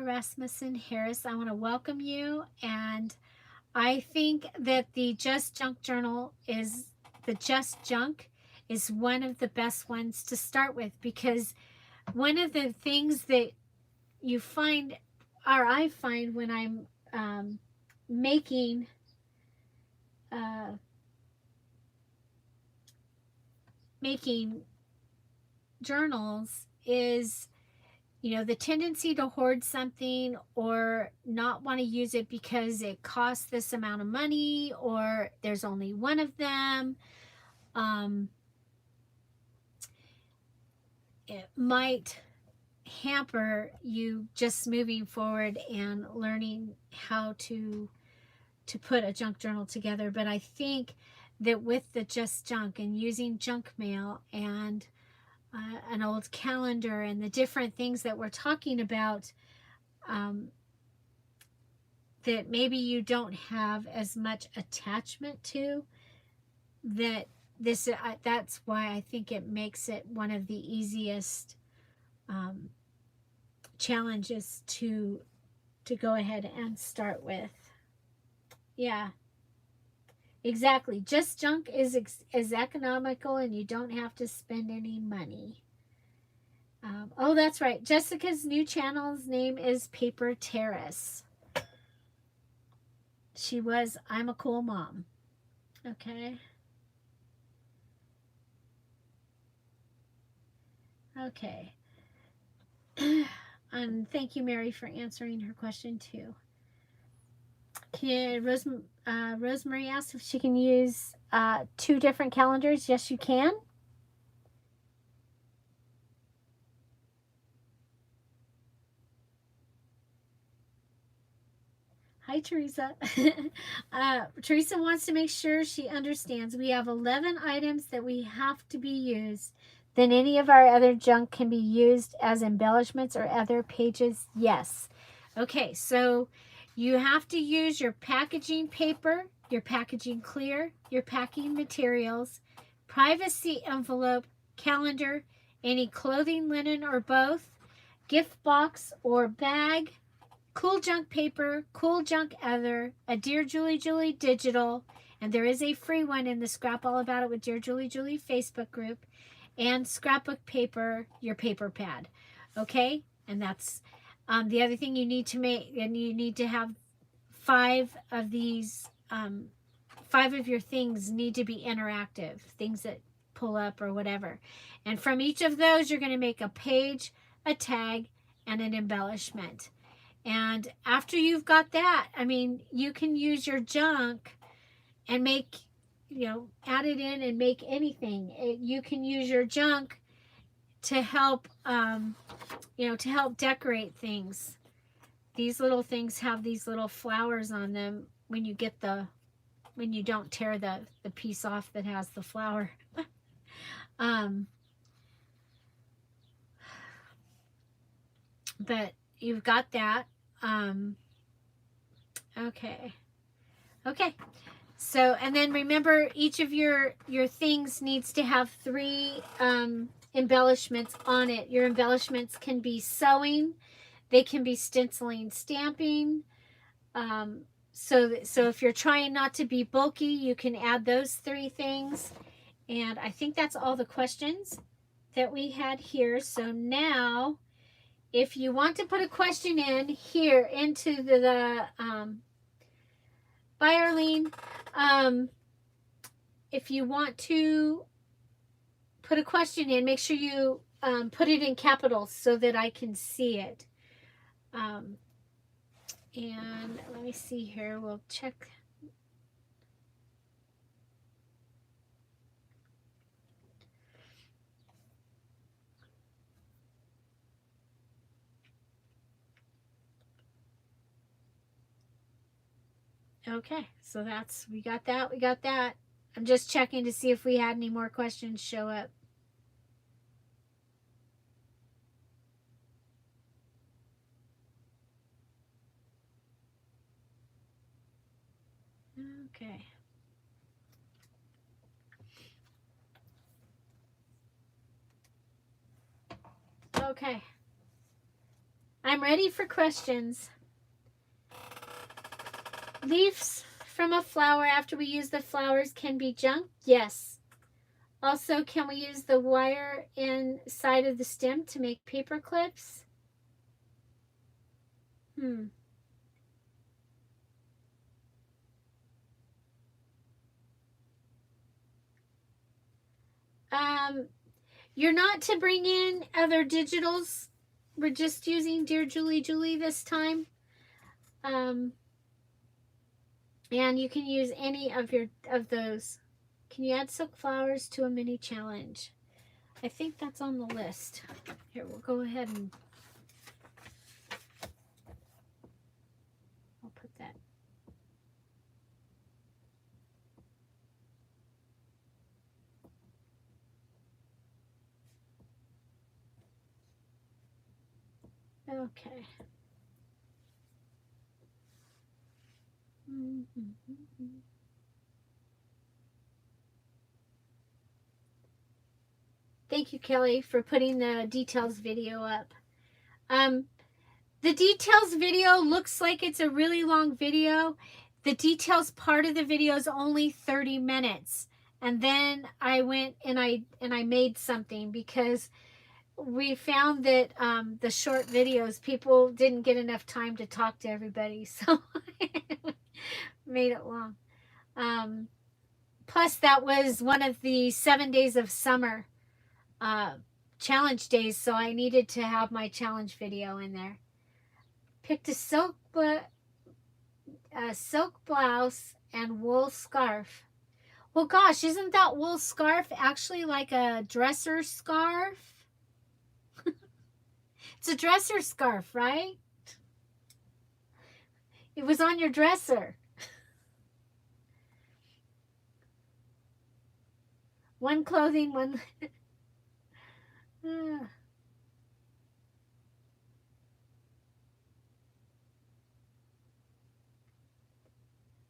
Rasmussen Harris, I want to welcome you, and I think that the Just Junk Journal is one of the best ones to start with, because one of the things that you find, or I find when I'm making uh, making journals is, you know, the tendency to hoard something or not want to use it because it costs this amount of money or there's only one of them. Um, it might hamper you just moving forward and learning how to put a junk journal together. But I think that with the Just Junk and using junk mail and an old calendar and the different things that we're talking about, um, that maybe you don't have as much attachment to, that this that's why I think it makes it one of the easiest um, challenges to go ahead and start with. Yeah, exactly. Just Junk is economical and you don't have to spend any money. Oh, that's right. Jessica's new channel's name is Paper Terrace. She was I'm a Cool Mom. Okay. Okay. And thank you, Mary, for answering her question too. Rosemary asked if she can use 2 different calendars. Yes, you can. Hi, Teresa. Teresa wants to make sure she understands we have 11 items that we have to be used. Then any of our other junk can be used as embellishments or other pages. Yes. Okay, so you have to use your packaging paper, your packaging clear, your packing materials, privacy envelope, calendar, any clothing, linen, or both, gift box or bag, Cool Junk paper, Cool Junk other, a Dear Julie Julie digital, and there is a free one in the Scrap All About It with Dear Julie Julie Facebook group, and scrapbook paper, your paper pad. Okay? And that's the other thing you need to make, and you need to have 5 of these, 5 of your things need to be interactive, things that pull up or whatever. And from each of those, you're going to make a page, a tag, and an embellishment. And after you've got that, I mean, you can use your junk and make, you know, add it in and make anything. You can use your junk to help, you know, to help decorate things. These little things have these little flowers on them when you get when you don't tear the piece off that has the flower. um, but you've got that. Okay. Okay. So, and then remember, each of your things needs to have 3 embellishments on it. Your embellishments can be sewing, they can be stenciling, stamping. So if you're trying not to be bulky, you can add those 3 things. And I think that's all the questions that we had here. So now, if you want to put a question in here into the by Arlene, if you want to put a question in, make sure you put it in capitals so that I can see it. And let me see here. We'll check. Okay, so we got that. We got that. I'm just checking to see if we had any more questions show up. Okay. Okay. I'm ready for questions. Leaves from a flower after we use the flowers can be junk? Yes. Also, can we use the wire inside of the stem to make paper clips? Hmm. You're not to bring in other digitals. We're just using Dear Julie this time. And you can use any of those. Can you add silk flowers to a mini challenge? I think that's on the list. Here, we'll go ahead and I'll put that. Okay. Thank you, Kelly, for putting the details video up. The details video looks like it's a really long video. The details part of the video is only 30 minutes. And then I went and I made something because we found that the short videos, people didn't get enough time to talk to everybody. So made it long. Plus, that was one of the 7 days of summer challenge days. So I needed to have my challenge video in there. Picked a silk blouse and wool scarf. Well, gosh, isn't that wool scarf actually like a dresser scarf? It's a dresser scarf, right? It was on your dresser. One clothing, one...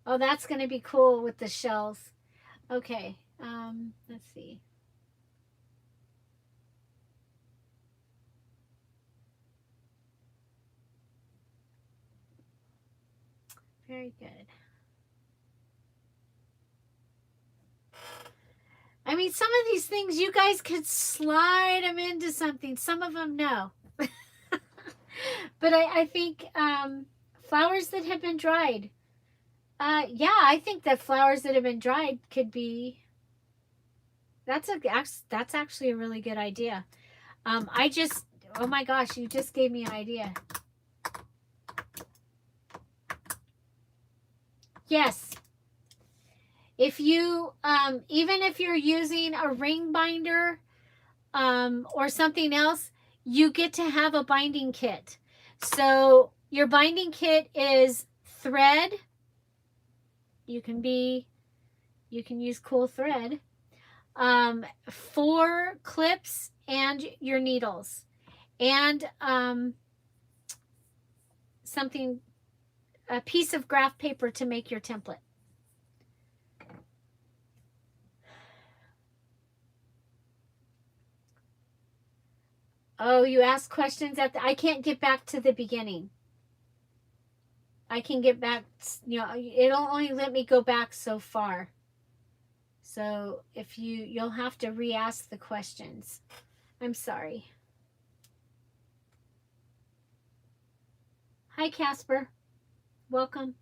Oh, that's going to be cool with the shells. Okay, let's see. Very good. I mean, some of these things you guys could slide them into something. Some of them, no. But I think flowers that have been dried. Yeah, I think that flowers that have been dried could be... That's actually a really good idea. Oh my gosh, you just gave me an idea. Yes. If you, even if you're using a ring binder or something else, you get to have a binding kit. So your binding kit is thread. You can use cool thread. 4 clips and your needles. And a piece of graph paper to make your template. Oh, you ask questions I can't get back to the beginning. I can get back, it'll only let me go back so far. So if you'll have to re-ask the questions. I'm sorry. Hi, Casper. Welcome.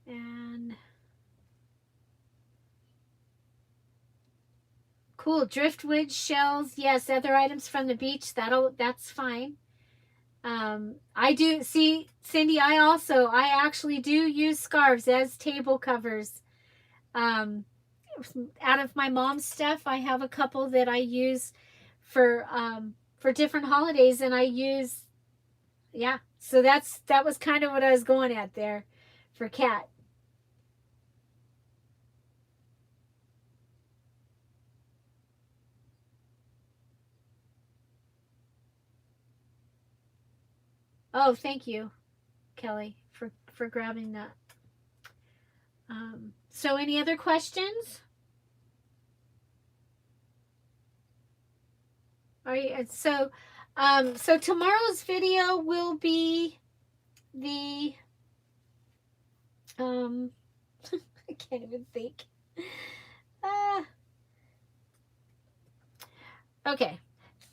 And cool, driftwood shells. Yes, other items from the beach. That's fine. I do see, Cindy. I actually do use scarves as table covers. Out of my mom's stuff, I have a couple that I use for different holidays, and I use, yeah. So that was kind of what I was going at there for Kat. Oh, thank you, Kelly, for grabbing that. So any other questions? All right, so tomorrow's video will be the I can't even think. Okay.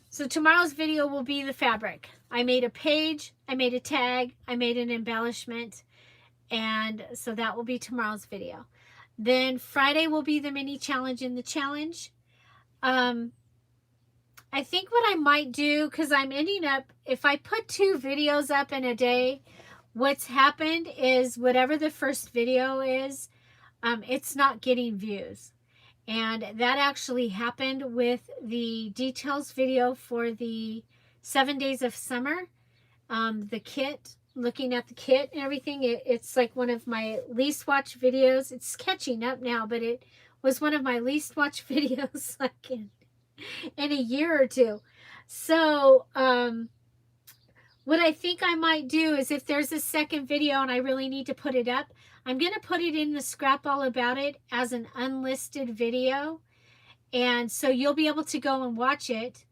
So tomorrow's video will be the fabric. I made a page, I made a tag, I made an embellishment, and so that will be tomorrow's video. Then Friday will be the mini challenge in the challenge. I think what I might do, because I'm ending up, if I put 2 videos up in a day, what's happened is whatever the first video is, it's not getting views. And that actually happened with the details video for the 7 days of summer. The kit, looking at the kit and everything, it's like one of my least watched videos. It's catching up now, but it was one of my least watched videos like in a year or two. So what I think I might do is, if there's a second video and I really need to put it up, I'm going to put it in the Scrap All About It as an unlisted video. And so you'll be able to go and watch it,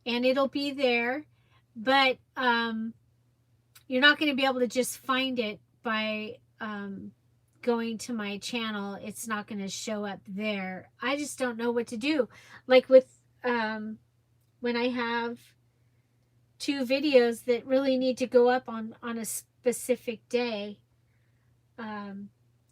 and it'll be there. But you're not going to be able to just find it by going to my channel. It's not going to show up there. I just don't know what to do. Like with when I have 2 videos that really need to go up on a specific day.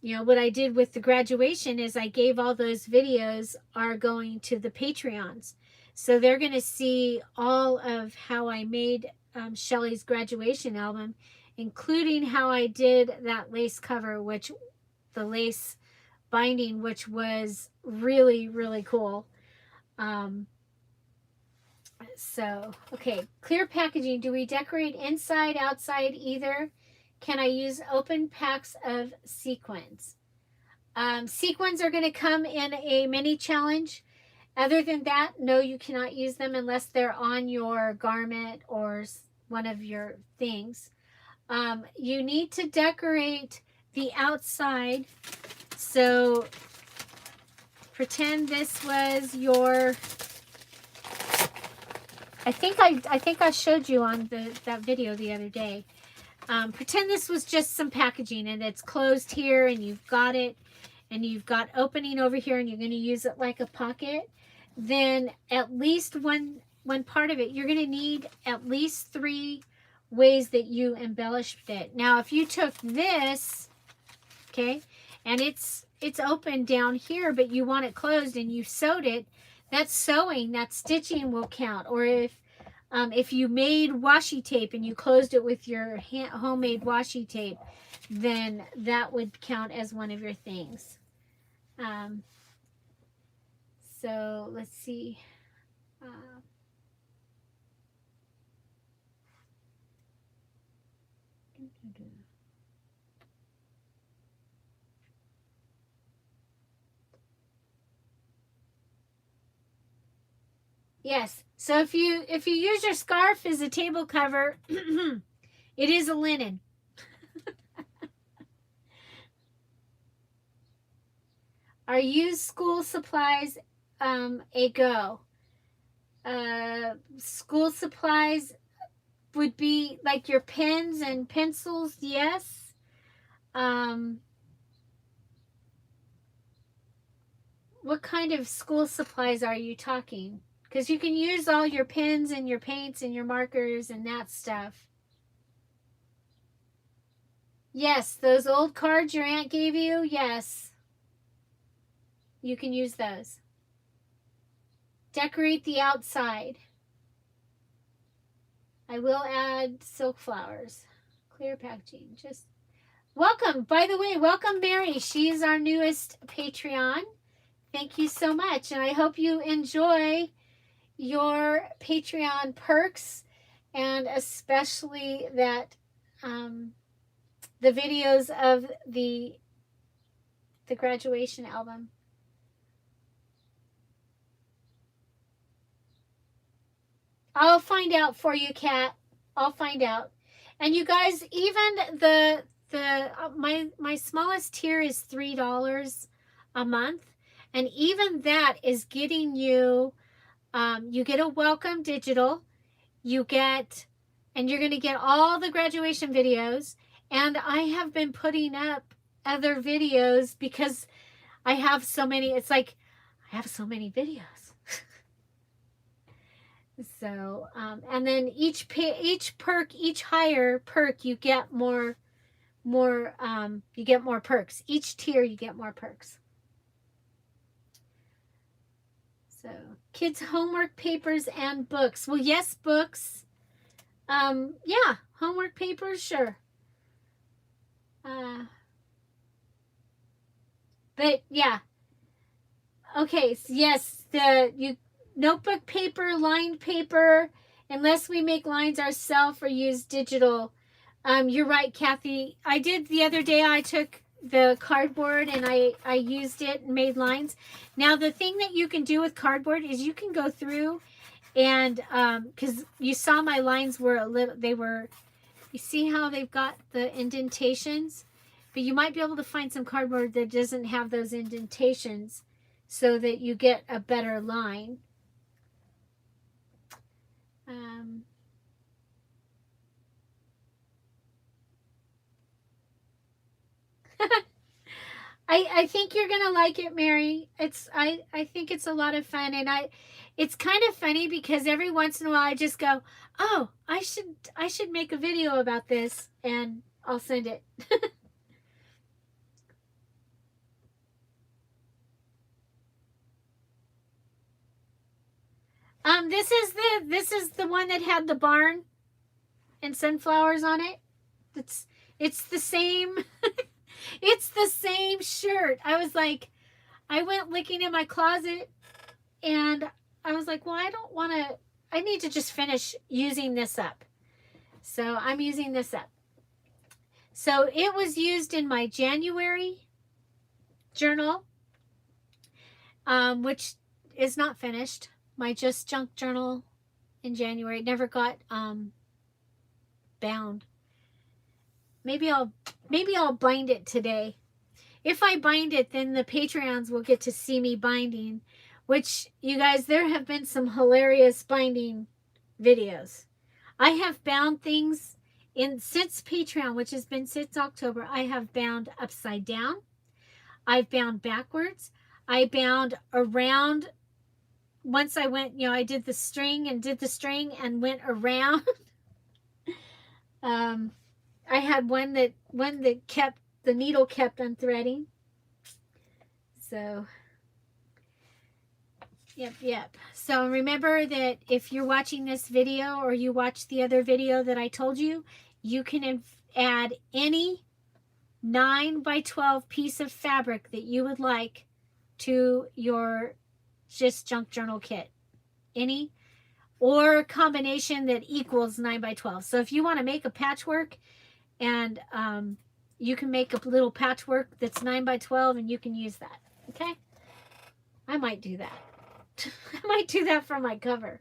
You know, what I did with the graduation is I gave all those videos are going to the Patreons. So they're going to see all of how I made Shelly's graduation album, including how I did that lace cover, which the lace binding, which was really, really cool. So, okay, clear packaging. Do we decorate inside, outside, either? Can I use open packs of sequins? Sequins are going to come in a mini challenge. Other than that, no, you cannot use them unless they're on your garment or one of your things. You need to decorate the outside. So pretend this was your... I think I showed you on that video the other day. Pretend this was just some packaging and it's closed here, and you've got it, and you've got opening over here, and you're going to use it like a pocket. Then at least one part of it, you're going to need at least 3 ways that you embellished it. Now, if you took this, okay, and it's open down here, but you want it closed and you sewed it, that sewing, that stitching will count. Or if you made washi tape and you closed it with your homemade washi tape, then that would count as one of your things. So let's see. Yes. So if you use your scarf as a table cover, it is a linen. Are used school supplies a go? School supplies would be like your pens and pencils, yes. What kind of school supplies are you talking? Because you can use all your pens and your paints and your markers and that stuff. Yes, those old cards your aunt gave you, yes. You can use those. Decorate the outside. I will add silk flowers. Clear packaging. Just welcome. By the way, welcome Mary. She is our newest Patreon. Thank you so much. And I hope you enjoy your Patreon perks, and especially that the videos of the graduation album. I'll find out for you, Kat. I'll find out. And you guys, even my smallest tier is $3 a month, and even that is getting you. You get a welcome digital, you get, and you're going to get all the graduation videos. And I have been putting up other videos because I have so many. It's like I have so many videos. So, and then each higher perk, you get more, you get more perks. Each tier, you get more perks. So, kids' homework papers and books. Well, yes, books. Yeah, homework papers, sure. But yeah. Okay, so yes, notebook paper, lined paper, unless we make lines ourselves or use digital. You're right, Kathy. I did the other day. I took the cardboard and I used it and made lines. Now the thing that you can do with cardboard is you can go through and because you saw my lines were a little, they were, you see how they've got the indentations, but you might be able to find some cardboard that doesn't have those indentations so that you get a better line. I think you're gonna like it, Mary. I think it's a lot of fun, and it's kind of funny because every once in a while I just go, oh, I should make a video about this, and I'll send it. This is the one that had the barn and sunflowers on it. It's the same. It's the same shirt. I was like, I went looking in my closet and I was like, well, I need to just finish using this up. So I'm using this up. So it was used in my January journal, which is not finished. My Just Junk journal in January never got bound. Maybe I'll bind it today. If I bind it, then the Patreons will get to see me binding, which, you guys, there have been some hilarious binding videos. I have bound things since Patreon, which has been since October. I have bound upside down. I've bound backwards. I bound around. Once I went, I did the string and went around. I had one that kept, the needle kept unthreading. So, yep. So remember that if you're watching this video or you watch the other video that I told you, you can add any 9x12 piece of fabric that you would like to your Just Junk Journal kit. Any, or combination that equals 9x12. So if you want to make a patchwork, and you can make a little patchwork that's 9x12 and you can use that. Okay, I might do that. I might do that for my cover.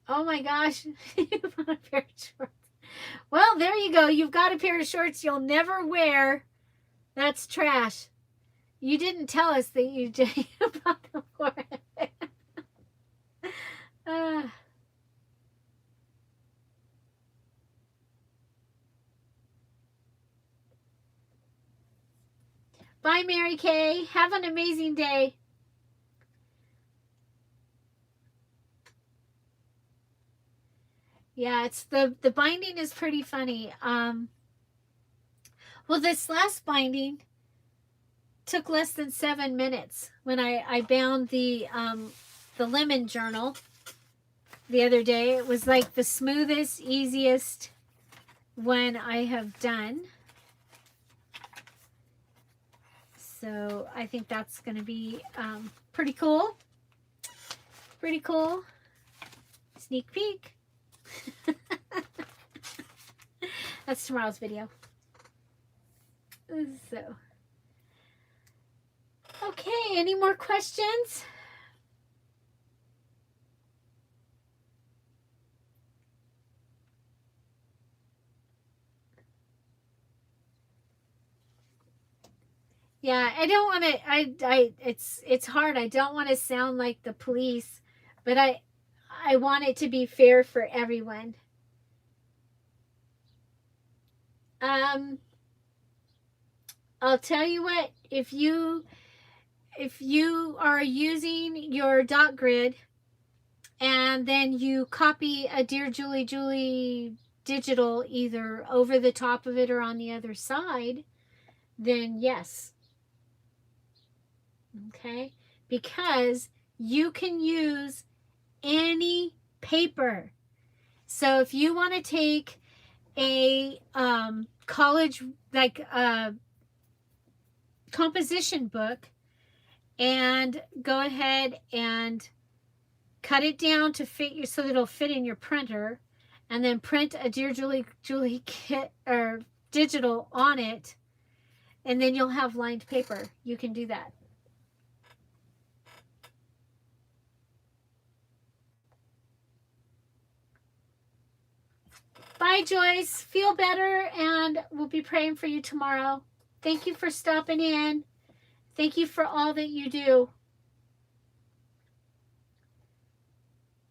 Oh my gosh. You want a pair of shorts. Well, there you go. You've got a pair of shorts you'll never wear. That's trash. You didn't tell us that you did about them for it. Bye, Mary Kay. Have an amazing day. Yeah, it's the binding is pretty funny. Well, this last binding took less than 7 minutes when I bound the lemon journal the other day. It was like the smoothest, easiest one I have done. So I think that's going to be pretty cool. Pretty cool. Sneak peek. That's tomorrow's video. So, okay, any more questions? Yeah, I don't want to, it's hard. I don't want to sound like the police, but I want it to be fair for everyone. Um, I'll tell you what, if you are using your dot grid and then you copy a Dear Julie digital either over the top of it or on the other side, then yes. Okay? Because you can use any paper. So if you want to take a college, like a composition book, and go ahead and cut it down to fit you so that it'll fit in your printer, and then print a Dear Julie kit or digital on it, and then you'll have lined paper. You can do that. Bye, Joyce. Feel better, and we'll be praying for you tomorrow. Thank you for stopping in. Thank you for all that you do.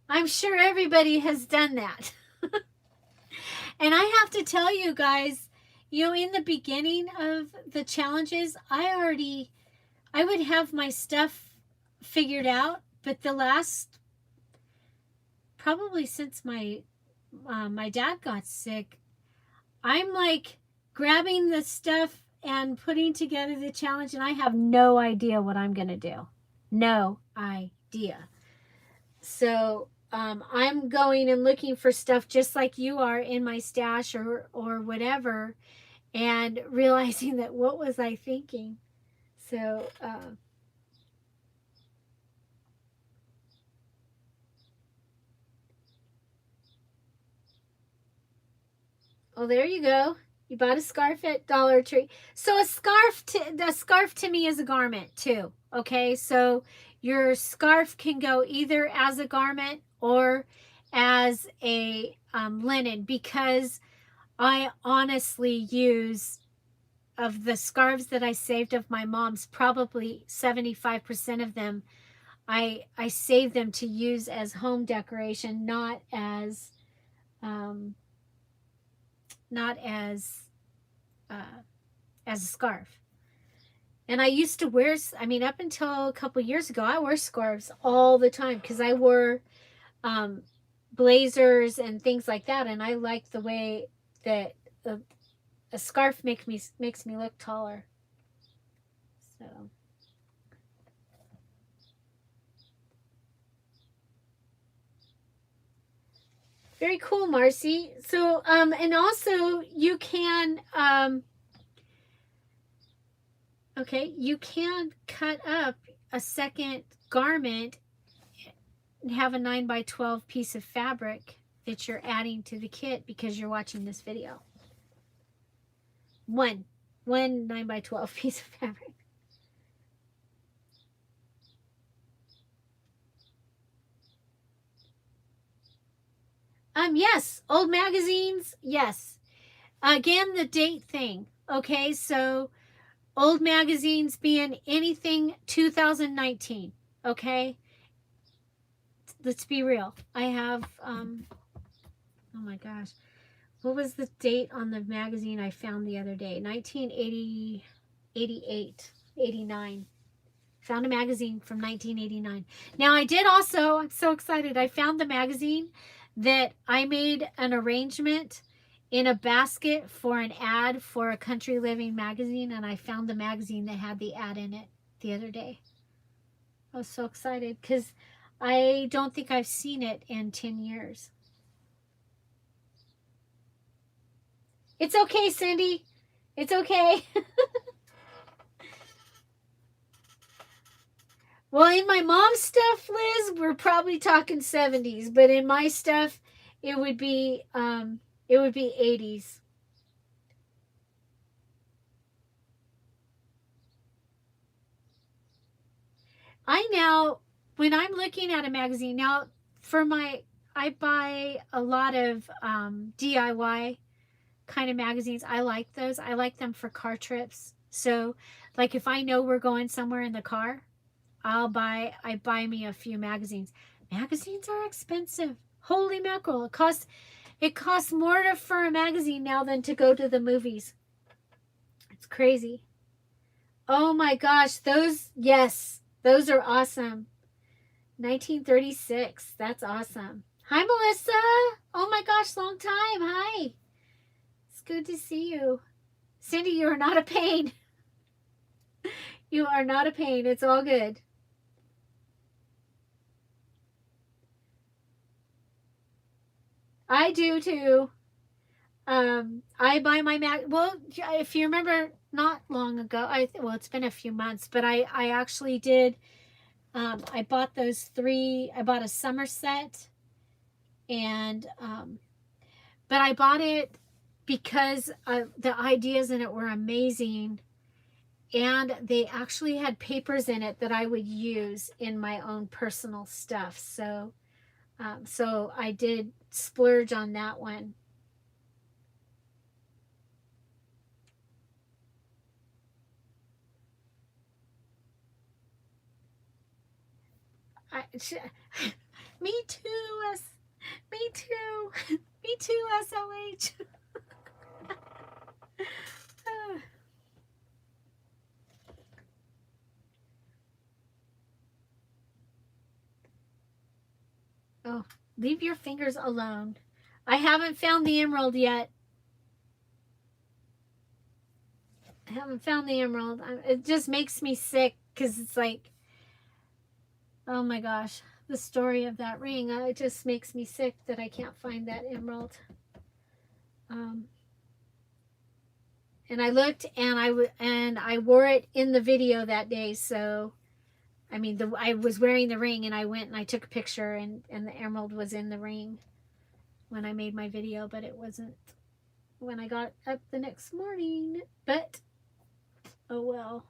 I'm sure everybody has done that. And I have to tell you guys, in the beginning of the challenges, I would have my stuff figured out, but the last, probably since my dad got sick, I'm like grabbing the stuff and putting together the challenge, and I have no idea what I'm going to do. No idea. So I'm going and looking for stuff just like you are in my stash or whatever, and realizing that what was I thinking? So oh, there you go. You bought a scarf at Dollar Tree. So a scarf to me is a garment too. Okay, so your scarf can go either as a garment or as a linen, because I honestly use, of the scarves that I saved of my mom's, probably 75% of them I save them to use as home decoration, not as um, not as a scarf. And I used to wear, up until a couple years ago, I wore scarves all the time because I wore blazers and things like that, and I like the way that a scarf makes me look taller. So very cool, Marcy. So and also you can okay, you can cut up a second garment and have a 9x12 piece of fabric that you're adding to the kit because you're watching this video. One 9x12 piece of fabric. Yes, old magazines, yes. Again, the date thing. Okay, so old magazines being anything 2019. Okay, let's be real. I have oh my gosh, what was the date on the magazine I found the other day? 1980, 88, 89. Found a magazine from 1989. Now I did also, I'm so excited, I found the magazine that I made an arrangement in a basket for an ad for a Country Living magazine, and I found the magazine that had the ad in it the other day. I was so excited because I don't think I've seen it in 10 years. It's okay, Cindy. It's okay. Well, in my mom's stuff, Liz, we're probably talking 70s, but in my stuff, it would be 80s. I now, when I'm looking at a magazine, now I buy a lot of DIY kind of magazines. I like those. I like them for car trips. So, like if I know we're going somewhere in the car, I buy me a few magazines. Magazines are expensive. Holy mackerel. It costs, It costs more for a magazine now than to go to the movies. It's crazy. Oh my gosh, yes, those are awesome. 1936, that's awesome. Hi, Melissa. Oh my gosh, long time. Hi. It's good to see you. Cindy, you are not a pain. You are not a pain. It's all good. I do too. I buy my mag. Well, if you remember, not long ago. Well, it's been a few months, but I actually did. I bought those three. I bought a Somerset, and but I bought it because the ideas in it were amazing, and they actually had papers in it that I would use in my own personal stuff. So, so I did splurge on that one. Me too. Me too. Me too. SLH. Oh, leave your fingers alone. I haven't found the emerald yet. I haven't found the emerald. It just makes me sick because it's like, oh my gosh, the story of that ring. It just makes me sick that I can't find that emerald. And I looked, and I wore it in the video that day. So, I mean, I was wearing the ring, and I went and I took a picture, and the emerald was in the ring when I made my video, but it wasn't when I got up the next morning. But oh well.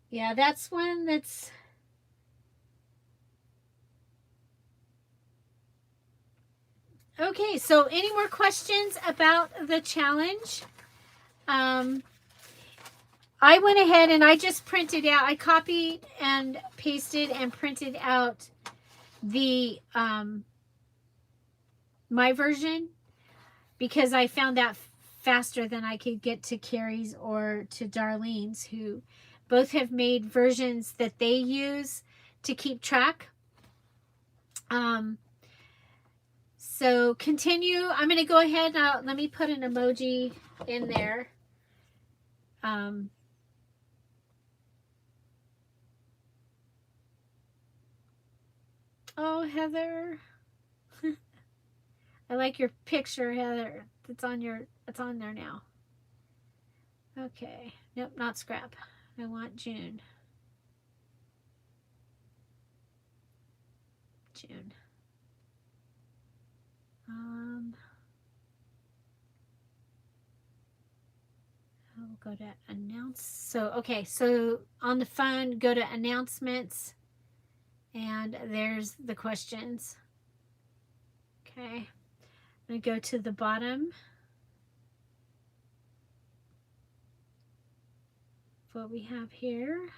Yeah, that's one that's. Okay, so any more questions about the challenge? I went ahead and I just printed out, I copied and pasted and printed out the my version, because I found that faster than I could get to Carrie's or to Darlene's, who both have made versions that they use to keep track. So continue. I'm going to go ahead now. Let me put an emoji in there. Oh, Heather. I like your picture, Heather. It's on there now. Okay. Nope, not scrap. I want June. June. I'll go to announce. So, okay. So on the phone, go to announcements, and there's the questions. Okay. I'm going to go to the bottom. What we have here.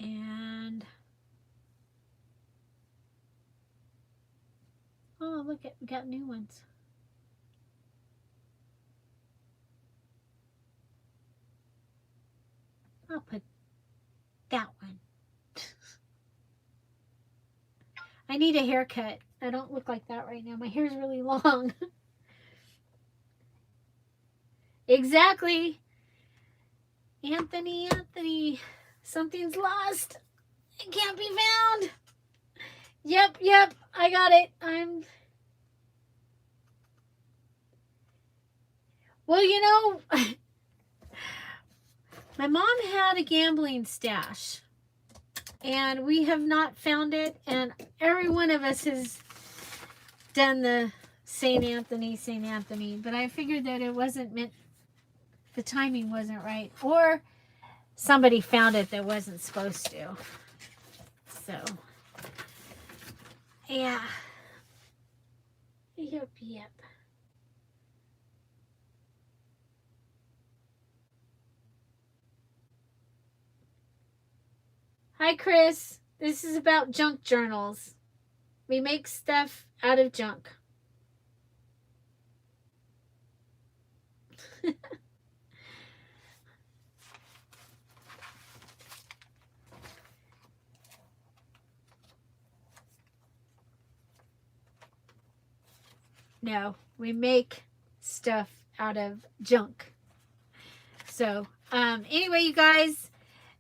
And oh, look at, we got new ones. I'll put that one. I need a haircut. I don't look like that right now. My hair's really long. Exactly. Anthony, something's lost. It can't be found. Yep, I got it. Well, you know, my mom had a gambling stash, and we have not found it, and every one of us has done the St. Anthony, but I figured that it wasn't meant, the timing wasn't right, or somebody found it that wasn't supposed to. So, yeah. Yep. Hi, Chris. This is about junk journals. We make stuff out of junk. No, we make stuff out of junk. So, anyway, you guys,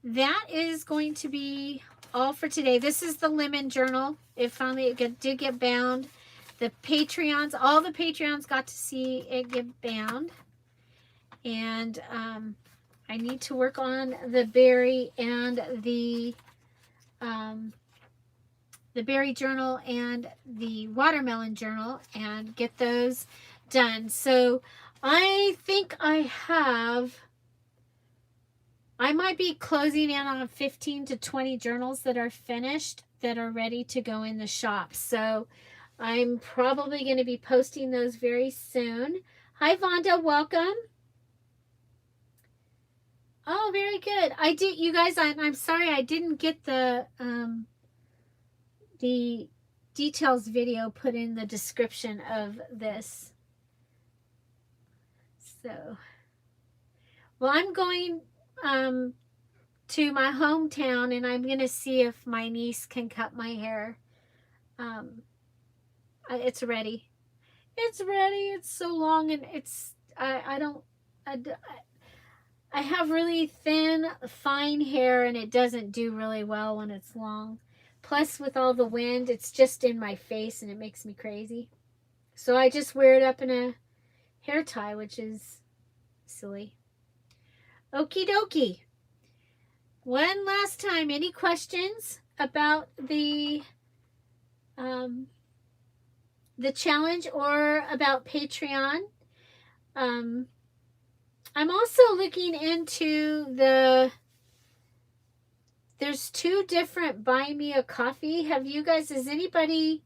that is going to be all for today. This is the lemon journal. It finally did get bound. The Patreons, all the Patreons got to see it get bound. And I need to work on the berry and the berry journal and the watermelon journal and get those done. So I think I might be closing in on 15 to 20 journals that are finished that are ready to go in the shop. So I'm probably going to be posting those very soon. Hi, Vonda. Welcome. Oh, very good. I did, you guys, I'm sorry I didn't get the details video put in the description of this. So, well, I'm going to my hometown and I'm going to see if my niece can cut my hair. It's ready. It's ready. It's so long and it's, I have really thin, fine hair and it doesn't do really well when it's long. Plus, with all the wind, it's just in my face and it makes me crazy. So I just wear it up in a hair tie, which is silly. Okie dokie. One last time, any questions about the challenge or about Patreon? I'm also looking into there's 2 different Buy Me a Coffee. Has anybody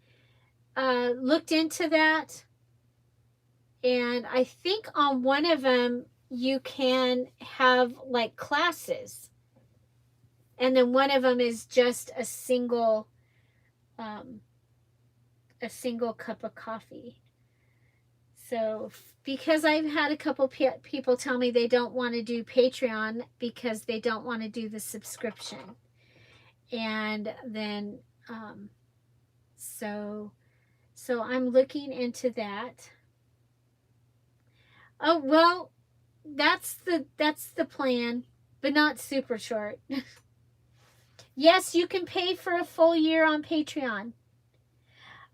looked into that? And I think on one of them, you can have like classes. And then one of them is just a single cup of coffee. So because I've had a couple people tell me they don't want to do Patreon because they don't want to do the subscription. And then, so I'm looking into that. Oh, well, that's the plan, but not super short. Yes, you can pay for a full year on Patreon.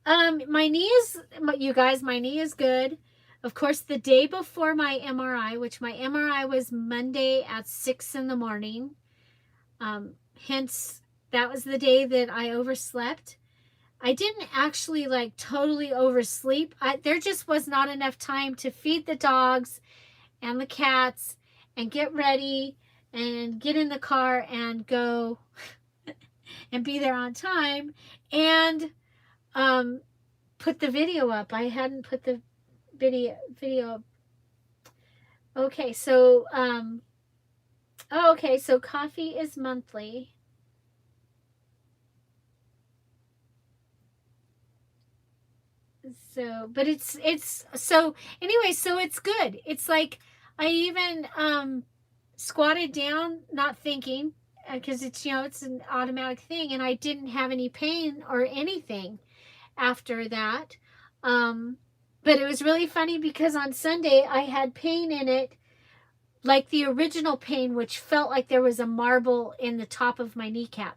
My knee is good. Of course, the day before my MRI, which my MRI was Monday at 6 in the morning. Hence, that was the day that I overslept. I didn't actually like totally oversleep. There just was not enough time to feed the dogs and the cats and get ready and get in the car and go and be there on time and put the video up. I hadn't put the video up. Okay, so okay, so coffee is monthly. So, but it's so anyway, so it's good. It's like I even squatted down not thinking because it's it's an automatic thing and I didn't have any pain or anything after that. But it was really funny because on Sunday I had pain in it, like the original pain, which felt like there was a marble in the top of my kneecap.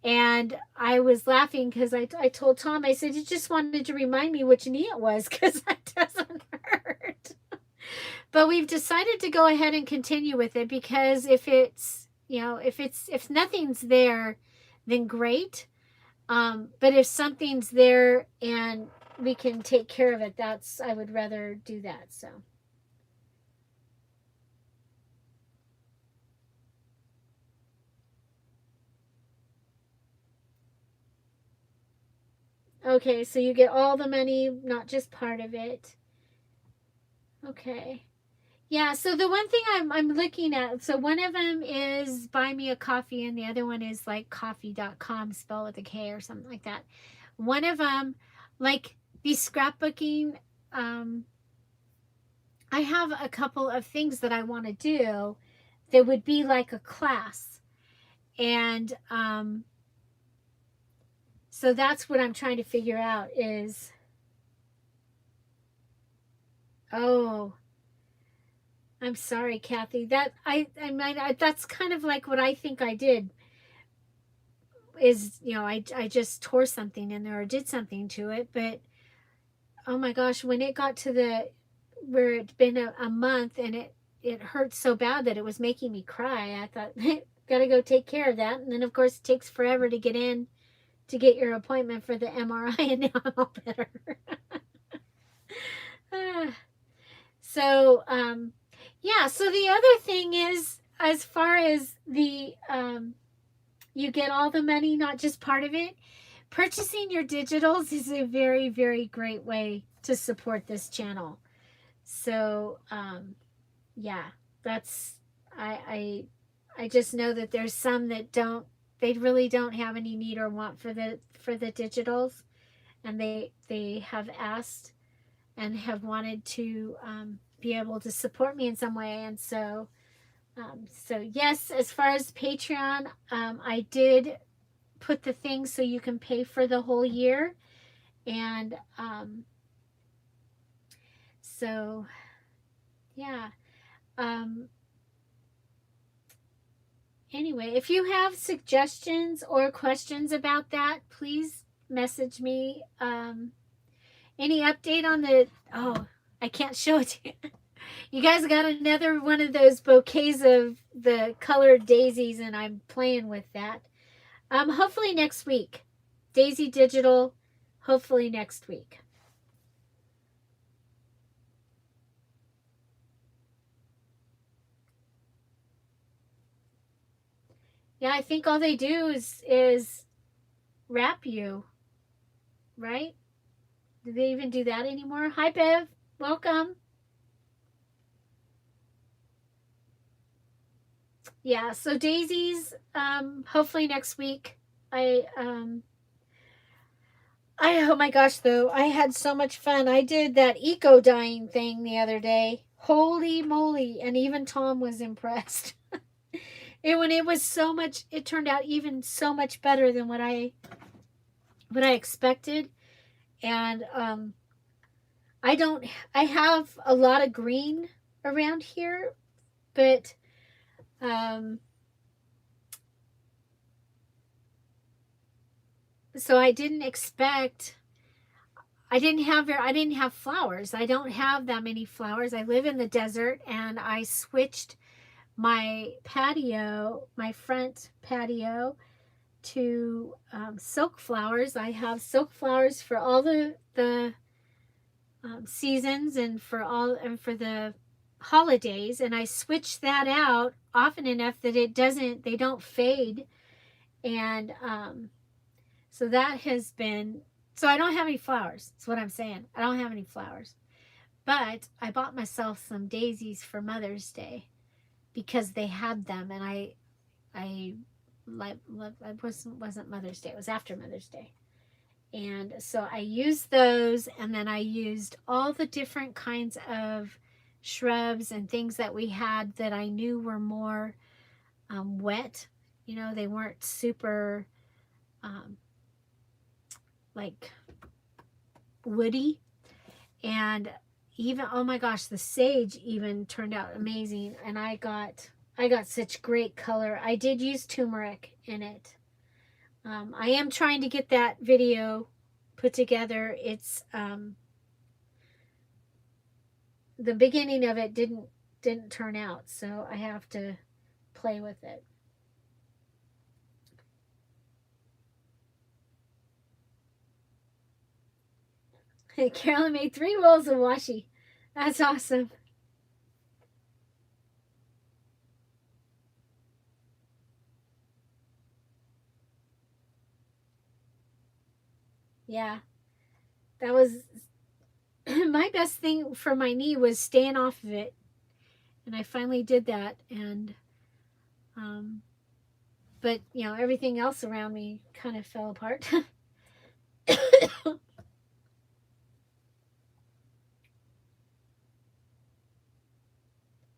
And I was laughing because I told Tom, I said, you just wanted to remind me which knee it was because that doesn't hurt. But we've decided to go ahead and continue with it because if it's, if nothing's there, then great. But if something's there and we can take care of it, I would rather do that. So. Okay, so you get all the money, not just part of it. Okay. Yeah, so the one thing I'm looking at, so one of them is Buy Me a Coffee, and the other one is like coffee.com, spelled with a K or something like that. One of them, like these scrapbooking, um, I have a couple of things that I want to do that would be like a class. And so that's what I'm trying to figure out is, oh, I'm sorry, Kathy. That I might that's kind of like what I think I did is, I just tore something in there or did something to it, but oh my gosh, when it got to the where it'd been a month and it hurt so bad that it was making me cry, I thought gotta go take care of that. And then of course it takes forever to get in to get your appointment for the MRI, and now I'm all better. Ah, so yeah, so the other thing is, as far as the you get all the money, not just part of it. Purchasing your digitals is a very, very great way to support this channel. So, yeah, that's I just know that there's some that they really don't have any need or want for the digitals, and they have asked and have wanted to be able to support me in some way, and so yes, as far as Patreon, I did put the things so you can pay for the whole year. And so, yeah. Um, anyway, if you have suggestions or questions about that, please message me. Any update on the, oh, I can't show it to you. You guys got another one of those bouquets of the colored daisies, and I'm playing with that. Hopefully next week. Daisy Digital, hopefully next week. Yeah, I think all they do is wrap you, right? Do they even do that anymore? Hi, Bev. Welcome. Yeah, so daisies, hopefully next week. I oh my gosh, though, I had so much fun. I did that eco dyeing thing the other day. Holy moly. And even Tom was impressed. When it was so much, it turned out even so much better than what I expected. And I don't I have a lot of green around here, but um so I didn't expect, I didn't have flowers. I don't have that many flowers. I live in the desert, and I switched my patio, my front patio, to silk flowers. I have silk flowers for all the seasons, and for the holidays, and I switch that out often enough that they don't fade. And so that has been, so I don't have any flowers. That's what I'm saying. I don't have any flowers, but I bought myself some daisies for Mother's Day because they had them, and I like, it wasn't Mother's Day, it was after Mother's Day. And so I used those, and then I used all the different kinds of shrubs and things that we had that I knew were more wet. They weren't super um, like woody. And even, oh my gosh, the sage even turned out amazing. And I got such great color. I did use turmeric in it. I am trying to get that video put together. It's the beginning of it didn't turn out, so I have to play with it. Carolyn made 3 rolls of washi. That's awesome. Yeah, that was my best thing for my knee was staying off of it. And I finally did that. And, but, you know, everything else around me kind of fell apart.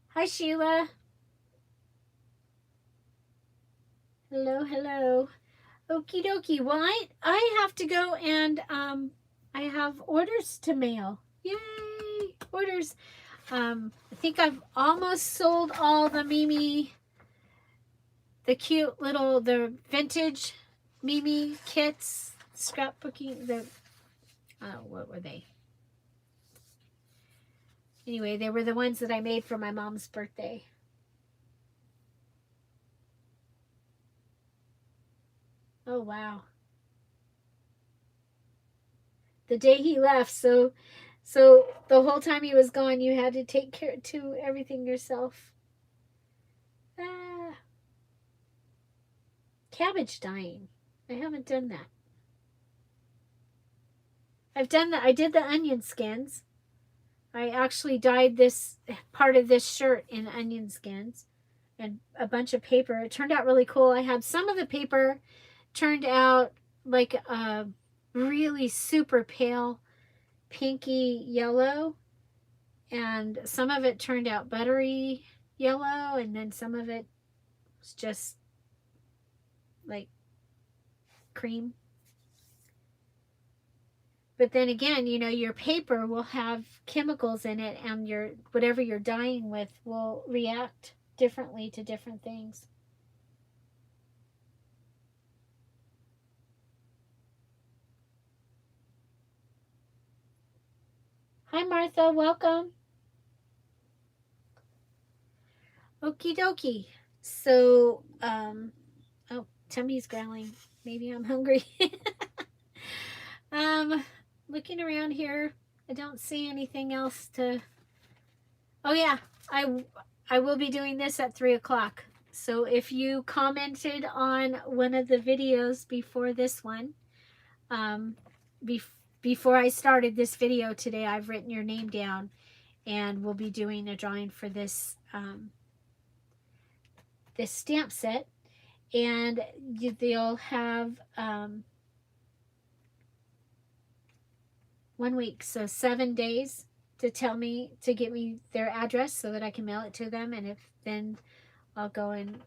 Hi, Sheila. Hello, hello. Okie dokie. Well, I have to go and I have orders to mail. Yay! Orders. I think I've almost sold all the Mimi, the cute little, the vintage Mimi kits, scrapbooking, the, what were they? Anyway, they were the ones that I made for my mom's birthday. Oh, wow. The day he left, so the whole time he was gone, you had to take care to everything yourself. Ah, cabbage dyeing. I haven't done that. I've done that. I did the onion skins. I actually dyed this part of this shirt in onion skins and a bunch of paper. It turned out really cool. I had some of the paper turned out like a really super pale pinky yellow, and some of it turned out buttery yellow, and then some of it was just like cream. But then again, you know, your paper will have chemicals in it, and your whatever you're dyeing with will react differently to different things. Hi, Martha. Welcome. Okie dokie. So, oh, tummy's growling. Maybe I'm hungry. Looking around here, I don't see anything else to. Oh yeah, I will be doing this at 3:00. So if you commented on one of the videos before this one, um, before I started this video today, I've written your name down, and we'll be doing a drawing for this this stamp set, and they'll have 1 week, so 7 days to tell me to get me their address so that I can mail it to them, and if then I'll go and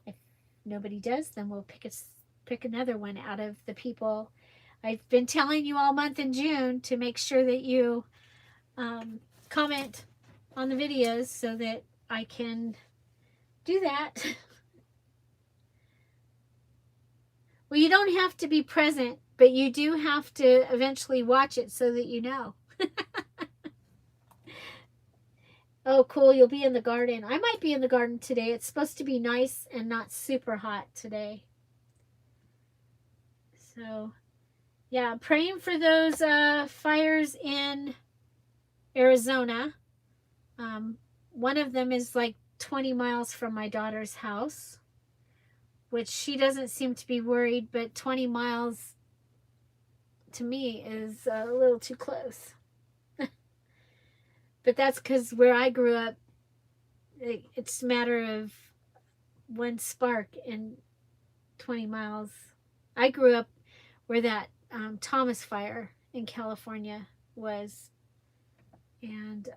if nobody does, then we'll pick another one out of the people. I've been telling you all month in June to make sure that you comment on the videos so that I can do that. Well, you don't have to be present, but you do have to eventually watch it so that you know. Oh, cool. You'll be in the garden. I might be in the garden today. It's supposed to be nice and not super hot today. So, yeah, praying for those fires in Arizona. One of them is like 20 miles from my daughter's house, which she doesn't seem to be worried, but 20 miles to me is a little too close. But that's because where I grew up, it's a matter of one spark in 20 miles. I grew up where that Thomas fire in California was. And,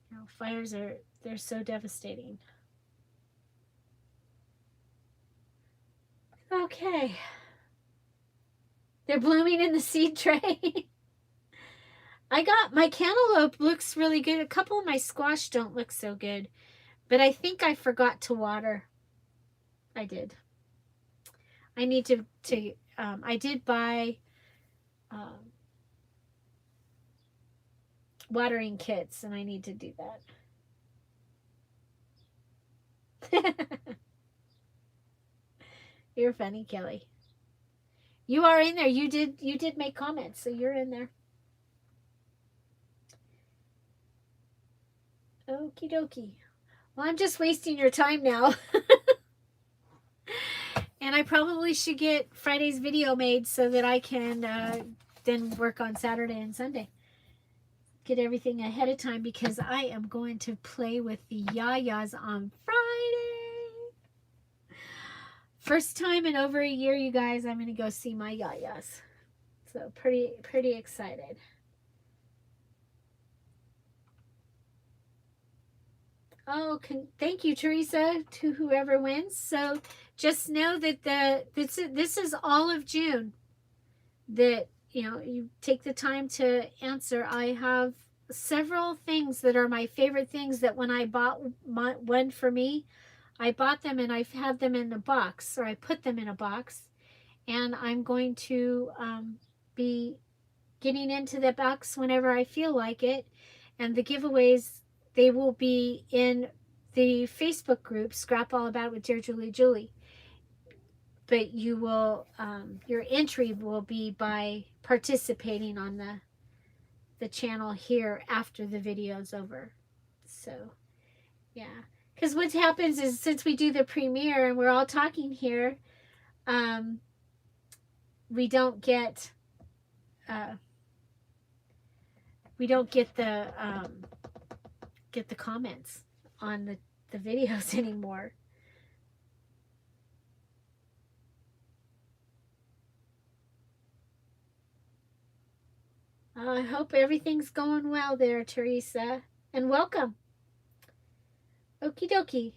you know, fires they're so devastating. Okay. They're blooming in the seed tray. I got my cantaloupe looks really good. A couple of my squash don't look so good, but I think I forgot to water. I did. I need to I did buy watering kits, and I need to do that. You're funny, Kelly. You are in there. You did make comments, so you're in there. Okie dokie. Well, I'm just wasting your time now. And I probably should get Friday's video made so that I can then work on Saturday and Sunday. get everything ahead of time because I am going to play with the Yayas on Friday. First time in over a year, you guys, I'm going to go see my Yayas. So pretty excited. Oh, thank you, Teresa, to whoever wins. So just know that this is all of June. That, you know, you take the time to answer. I have several things that are my favorite things that when I bought one for me, I bought them and I've had them in a box, or I put them in a box, and I'm going to be getting into the box whenever I feel like it. And the giveaways, they will be in the Facebook group, Scrap All About It with Dear Julie Julie. But you will, your entry will be by participating on the channel here after the video's over. So, yeah. Because what happens is, since we do the premiere and we're all talking here, we don't get the comments on the videos anymore. I hope everything's going well there, Teresa, and welcome. Okie dokie.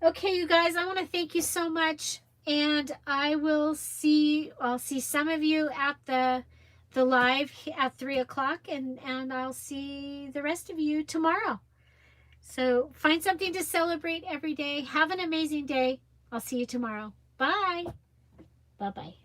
Okay, you guys, I want to thank you so much, and I'll see some of you at the live at 3 o'clock, and I'll see the rest of you tomorrow. So find something to celebrate every day. Have an amazing day. I'll see you tomorrow. Bye. Bye-bye.